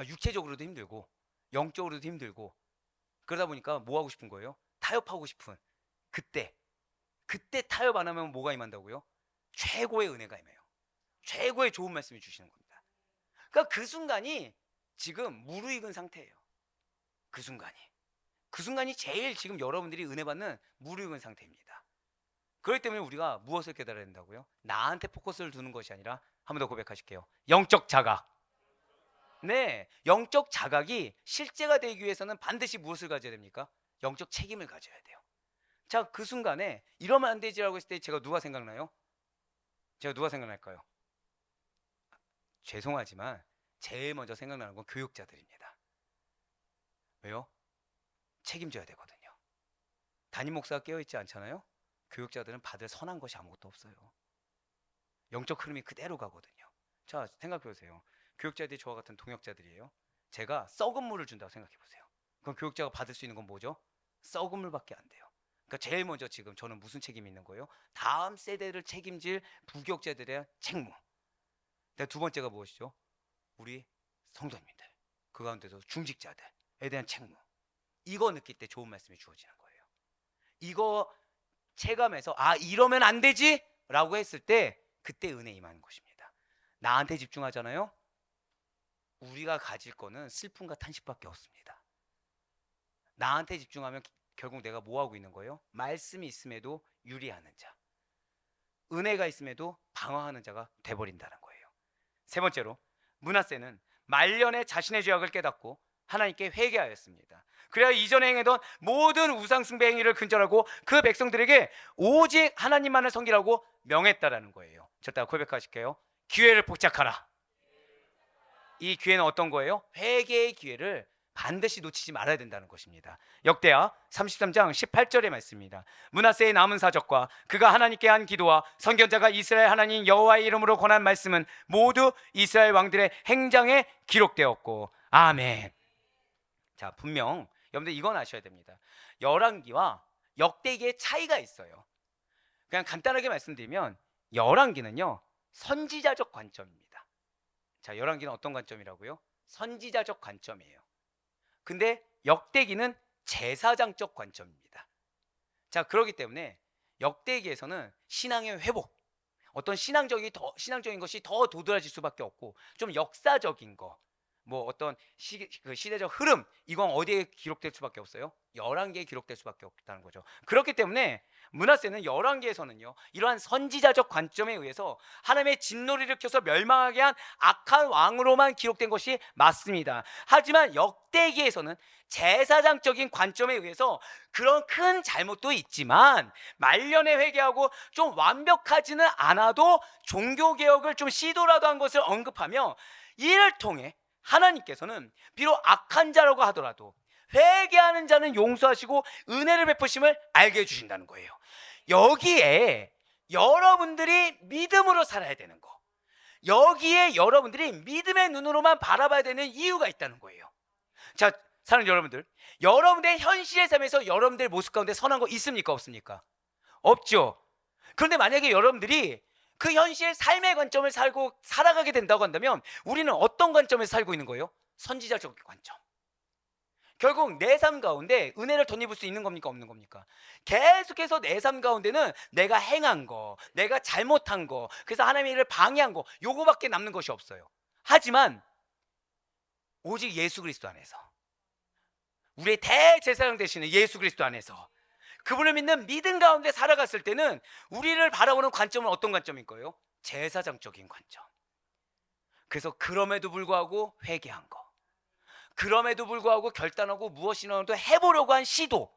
육체적으로도 힘들고 영적으로도 힘들고, 그러다 보니까 뭐 하고 싶은 거예요? 타협하고 싶은 그때 타협 안 하면 뭐가 임한다고요? 최고의 은혜가 임해요. 최고의 좋은 말씀이 주시는 겁니다. 그러니까 그 순간이 지금 무르익은 상태예요. 그 순간이 제일 지금 여러분들이 은혜 받는 무르익은 상태입니다. 그렇기 때문에 우리가 무엇을 깨달아야 된다고요? 나한테 포커스를 두는 것이 아니라, 한 번 더 고백하실게요. 영적 자각. 네, 영적 자각이 실제가 되기 위해서는 반드시 무엇을 가져야 됩니까? 영적 책임을 가져야 돼요. 자, 그 순간에 이러면 안 되지라고 했을 때 제가 누가 생각나요? 제가 누가 생각날까요? 죄송하지만 제일 먼저 생각나는 건 교육자들입니다. 왜요? 책임져야 되거든요. 담임 목사가 깨어있지 않잖아요? 교육자들은 받을 선한 것이 아무것도 없어요. 영적 흐름이 그대로 가거든요. 자, 생각해보세요. 교육자들이 저와 같은 동역자들이에요. 제가 썩은 물을 준다고 생각해보세요. 그럼 교육자가 받을 수 있는 건 뭐죠? 썩은 물밖에 안 돼요. 그러니까 제일 먼저 지금 저는 무슨 책임이 있는 거예요? 다음 세대를 책임질 부교육자들의 책무. 두 번째가 무엇이죠? 우리 성도님들, 그 가운데서 중직자들에 대한 책무. 이거 느낄 때 좋은 말씀이 주어지는 거예요. 이거 체감해서 이러면 안 되지 라고 했을 때 그때 은혜 임하는 것입니다. 나한테 집중하잖아요. 우리가 가질 거는 슬픔과 탄식밖에 없습니다. 나한테 집중하면 결국 내가 뭐 하고 있는 거예요? 말씀이 있음에도 유리하는 자, 은혜가 있음에도 방황하는 자가 돼버린다는 거예요. 세 번째로, 므낫세는 말년에 자신의 죄악을 깨닫고 하나님께 회개하였습니다. 그래야 이전에 행하던 모든 우상 숭배 행위를 근절하고 그 백성들에게 오직 하나님만을 섬기라고 명했다라는 거예요. 저따 고백하실게요. 기회를 포착하라. 이 기회는 어떤 거예요? 회개의 기회를 반드시 놓치지 말아야 된다는 것입니다. 역대하 33장 18절의 말씀입니다. 므낫세의 남은 사적과 그가 하나님께 한 기도와 선견자가 이스라엘 하나님 여호와의 이름으로 권한 말씀은 모두 이스라엘 왕들의 행장에 기록되었고. 아멘. 자, 분명 여러분들 이건 아셔야 됩니다. 열왕기와 역대기의 차이가 있어요. 그냥 간단하게 말씀드리면 열왕기는요, 선지자적 관점입니다. 자, 열왕기는 어떤 관점이라고요? 선지자적 관점이에요. 근데 역대기는 제사장적 관점입니다. 자, 그렇기 때문에 역대기에서는 신앙의 회복, 어떤 신앙적인 것이 더 도드라질 수밖에 없고, 좀 역사적인 거, 뭐 어떤 시대적 흐름, 이건 어디에 기록될 수밖에 없어요? 열왕기에 기록될 수밖에 없다는 거죠. 그렇기 때문에 므낫세는 열왕기에서는요, 이러한 선지자적 관점에 의해서 하나님의 진노를 일으켜서 멸망하게 한 악한 왕으로만 기록된 것이 맞습니다. 하지만 역대기에서는 제사장적인 관점에 의해서 그런 큰 잘못도 있지만 말년에 회개하고 좀 완벽하지는 않아도 종교개혁을 좀 시도라도 한 것을 언급하며, 이를 통해 하나님께서는 비록 악한 자라고 하더라도 회개하는 자는 용서하시고 은혜를 베푸심을 알게 해주신다는 거예요. 여기에 여러분들이 믿음으로 살아야 되는 거, 여기에 여러분들이 믿음의 눈으로만 바라봐야 되는 이유가 있다는 거예요. 자, 사랑하는 여러분들, 여러분들의 현실의 삶에서 여러분들의 모습 가운데 선한 거 있습니까? 없습니까? 없죠. 그런데 만약에 여러분들이 그 현실 삶의 관점을 살아가게 된다고 한다면 우리는 어떤 관점에서 살고 있는 거예요? 선지자적 관점. 결국 내 삶 가운데 은혜를 덧입을 수 있는 겁니까? 없는 겁니까? 계속해서 내 삶 가운데는 내가 행한 거, 내가 잘못한 거, 그래서 하나님의 일을 방해한 거, 요거밖에 남는 것이 없어요. 하지만 오직 예수 그리스도 안에서, 우리의 대제사장 되시는 예수 그리스도 안에서 그분을 믿는 믿음 가운데 살아갔을 때는 우리를 바라보는 관점은 어떤 관점인 거예요? 제사장적인 관점. 그래서 그럼에도 불구하고 회개한 거, 그럼에도 불구하고 결단하고 무엇이라도 해보려고 한 시도,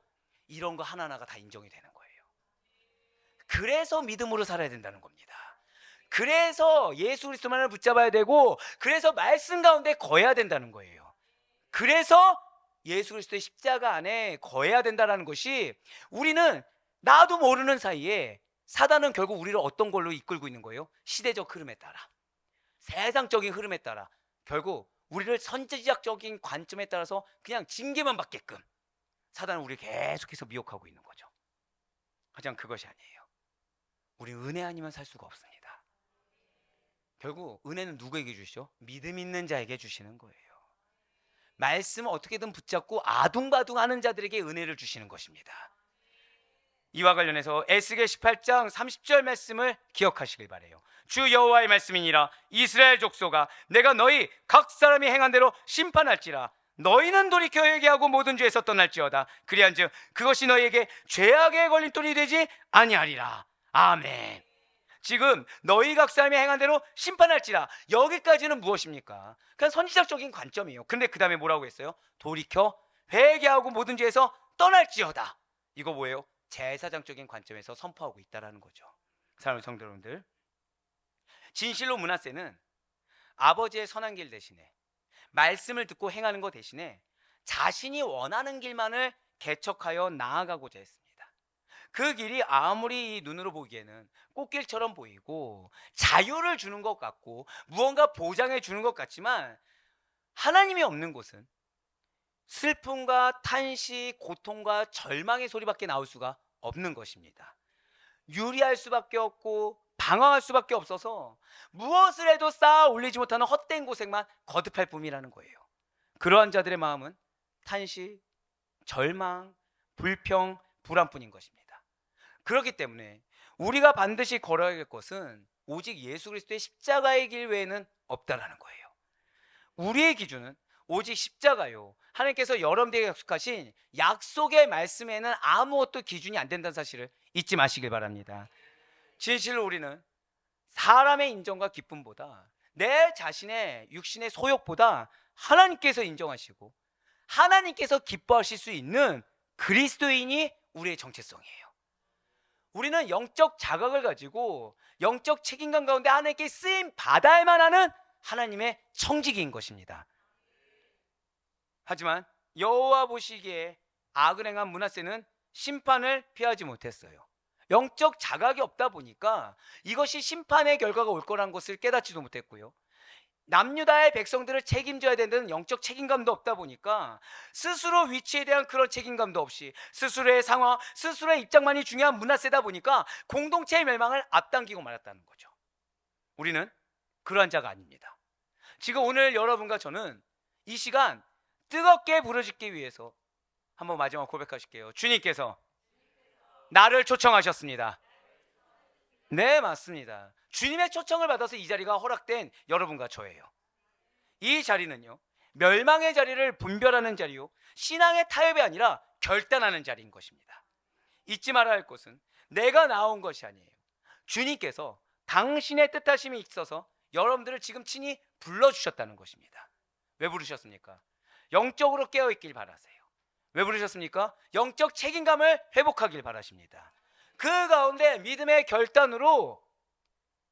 이런 거 하나하나가 다 인정이 되는 거예요. 그래서 믿음으로 살아야 된다는 겁니다. 그래서 예수 그리스도만을 붙잡아야 되고, 그래서 말씀 가운데 거해야 된다는 거예요. 그래서 예수 그리스도의 십자가 안에 거해야 된다는 것이, 우리는 나도 모르는 사이에 사단은 결국 우리를 어떤 걸로 이끌고 있는 거예요? 시대적 흐름에 따라, 세상적인 흐름에 따라 결국 우리를 선지자적인 관점에 따라서 그냥 징계만 받게끔 사단은 우리를 계속해서 미혹하고 있는 거죠. 하지만 그것이 아니에요. 우리 은혜 아니면 살 수가 없습니다. 결국 은혜는 누구에게 주시죠? 믿음 있는 자에게 주시는 거예요. 말씀을 어떻게든 붙잡고 아둥바둥하는 자들에게 은혜를 주시는 것입니다. 이와 관련해서 에스겔 18장 30절 말씀을 기억하시길 바라요. 주 여호와의 말씀이니라. 이스라엘 족속아, 내가 너희 각 사람이 행한 대로 심판할지라. 너희는 돌이켜 회개하고 모든 죄에서 떠날지어다. 그리한즉 그것이 너희에게 죄악의 걸림돌이 되지 아니하리라. 아멘. 지금 너희 각 사람이 행한 대로 심판할지라. 여기까지는 무엇입니까? 그냥 선지자적인 관점이에요. 근데 그 다음에 뭐라고 했어요? 돌이켜 회개하고 모든 죄에서 떠날지어다. 이거 뭐예요? 제사장적인 관점에서 선포하고 있다라는 거죠. 사랑하는 성도 여러분들, 진실로 므낫세는 아버지의 선한 길 대신에 말씀을 듣고 행하는 것 대신에 자신이 원하는 길만을 개척하여 나아가고자 했습니다. 그 길이 아무리 눈으로 보기에는 꽃길처럼 보이고 자유를 주는 것 같고 무언가 보장해 주는 것 같지만, 하나님이 없는 곳은 슬픔과 탄식, 고통과 절망의 소리밖에 나올 수가 없는 것입니다. 유리할 수밖에 없고 방황할 수밖에 없어서 무엇을 해도 쌓아 올리지 못하는 헛된 고생만 거듭할 뿐이라는 거예요. 그러한 자들의 마음은 탄식, 절망, 불평, 불안뿐인 것입니다. 그렇기 때문에 우리가 반드시 걸어야 할 것은 오직 예수 그리스도의 십자가의 길 외에는 없다라는 거예요. 우리의 기준은 오직 십자가요. 하나님께서 여러분들에게 약속하신 약속의 말씀에는 아무것도 기준이 안 된다는 사실을 잊지 마시길 바랍니다. 진실로 우리는 사람의 인정과 기쁨보다, 내 자신의 육신의 소욕보다 하나님께서 인정하시고 하나님께서 기뻐하실 수 있는 그리스도인이 우리의 정체성이에요. 우리는 영적 자각을 가지고 영적 책임감 가운데 하나님께 쓰임 받아야만 하는 하나님의 청지기인 것입니다. 하지만 여호와 보시기에 악을 행한 므낫세는 심판을 피하지 못했어요. 영적 자각이 없다 보니까 이것이 심판의 결과가 올 거라는 것을 깨닫지도 못했고요. 남유다의 백성들을 책임져야 되는 영적 책임감도 없다 보니까 스스로 위치에 대한 그런 책임감도 없이 스스로의 상황, 스스로의 입장만이 중요한 므낫세다 보니까 공동체의 멸망을 앞당기고 말았다는 거죠. 우리는 그러한 자가 아닙니다. 지금 오늘 여러분과 저는 이 시간 뜨겁게 부르짖기 위해서 한번 마지막 고백하실게요. 주님께서 나를 초청하셨습니다. 네, 맞습니다. 주님의 초청을 받아서 이 자리가 허락된 여러분과 저예요. 이 자리는요, 멸망의 자리를 분별하는 자리요, 신앙의 타협이 아니라 결단하는 자리인 것입니다. 잊지 말아야 할 것은 내가 나온 것이 아니에요. 주님께서 당신의 뜻하심이 있어서 여러분들을 지금 친히 불러주셨다는 것입니다. 왜 부르셨습니까? 영적으로 깨어있길 바라세요. 왜 부르셨습니까? 영적 책임감을 회복하길 바라십니다. 그 가운데 믿음의 결단으로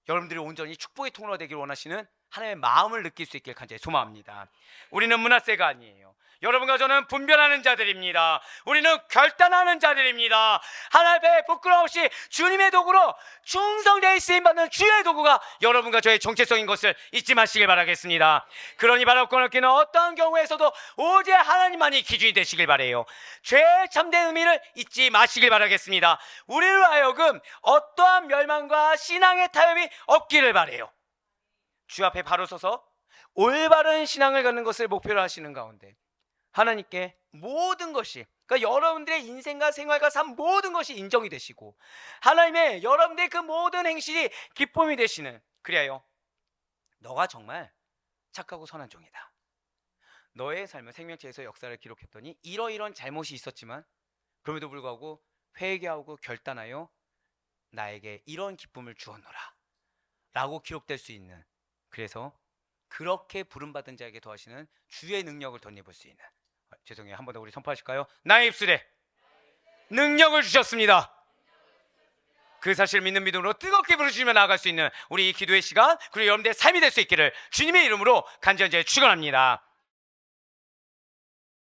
여러분들이 온전히 축복의 통로가 되길 원하시는 하나님의 마음을 느낄 수 있길 간절히 소망합니다. 우리는 므낫세가 아니에요. 여러분과 저는 분별하는 자들입니다. 우리는 결단하는 자들입니다. 하나님의 부끄러움 없이 주님의 도구로 충성되어 쓰임받는 주의 도구가 여러분과 저의 정체성인 것을 잊지 마시길 바라겠습니다. 그러니 바라고 느끼는 어떠한 경우에서도 오직 하나님만이 기준이 되시길 바라요. 죄의 참된 의미를 잊지 마시길 바라겠습니다. 우리를 하여금 어떠한 멸망과 신앙의 타협이 없기를 바라요. 주 앞에 바로 서서 올바른 신앙을 갖는 것을 목표로 하시는 가운데 하나님께 모든 것이, 그러니까 여러분들의 인생과 생활과 삶 모든 것이 인정이 되시고 하나님의 여러분들의 그 모든 행실이 기쁨이 되시는, 그래요, 너가 정말 착하고 선한 종이다. 너의 삶은 생명체에서 역사를 기록했더니 이러이러한 잘못이 있었지만 그럼에도 불구하고 회개하고 결단하여 나에게 이런 기쁨을 주었노라 라고 기록될 수 있는, 그래서 그렇게 부름받은 자에게 더하시는 주의 능력을 덧입을 수 있는, 죄송해요, 한 번 더 우리 선포하실까요? 나의 입술에 능력을 주셨습니다. 그 사실을 믿는 믿음으로 뜨겁게 부르시며 나아갈 수 있는 우리 이 기도의 시간, 그리고 여러분들의 삶이 될 수 있기를 주님의 이름으로 간절히 축원합니다.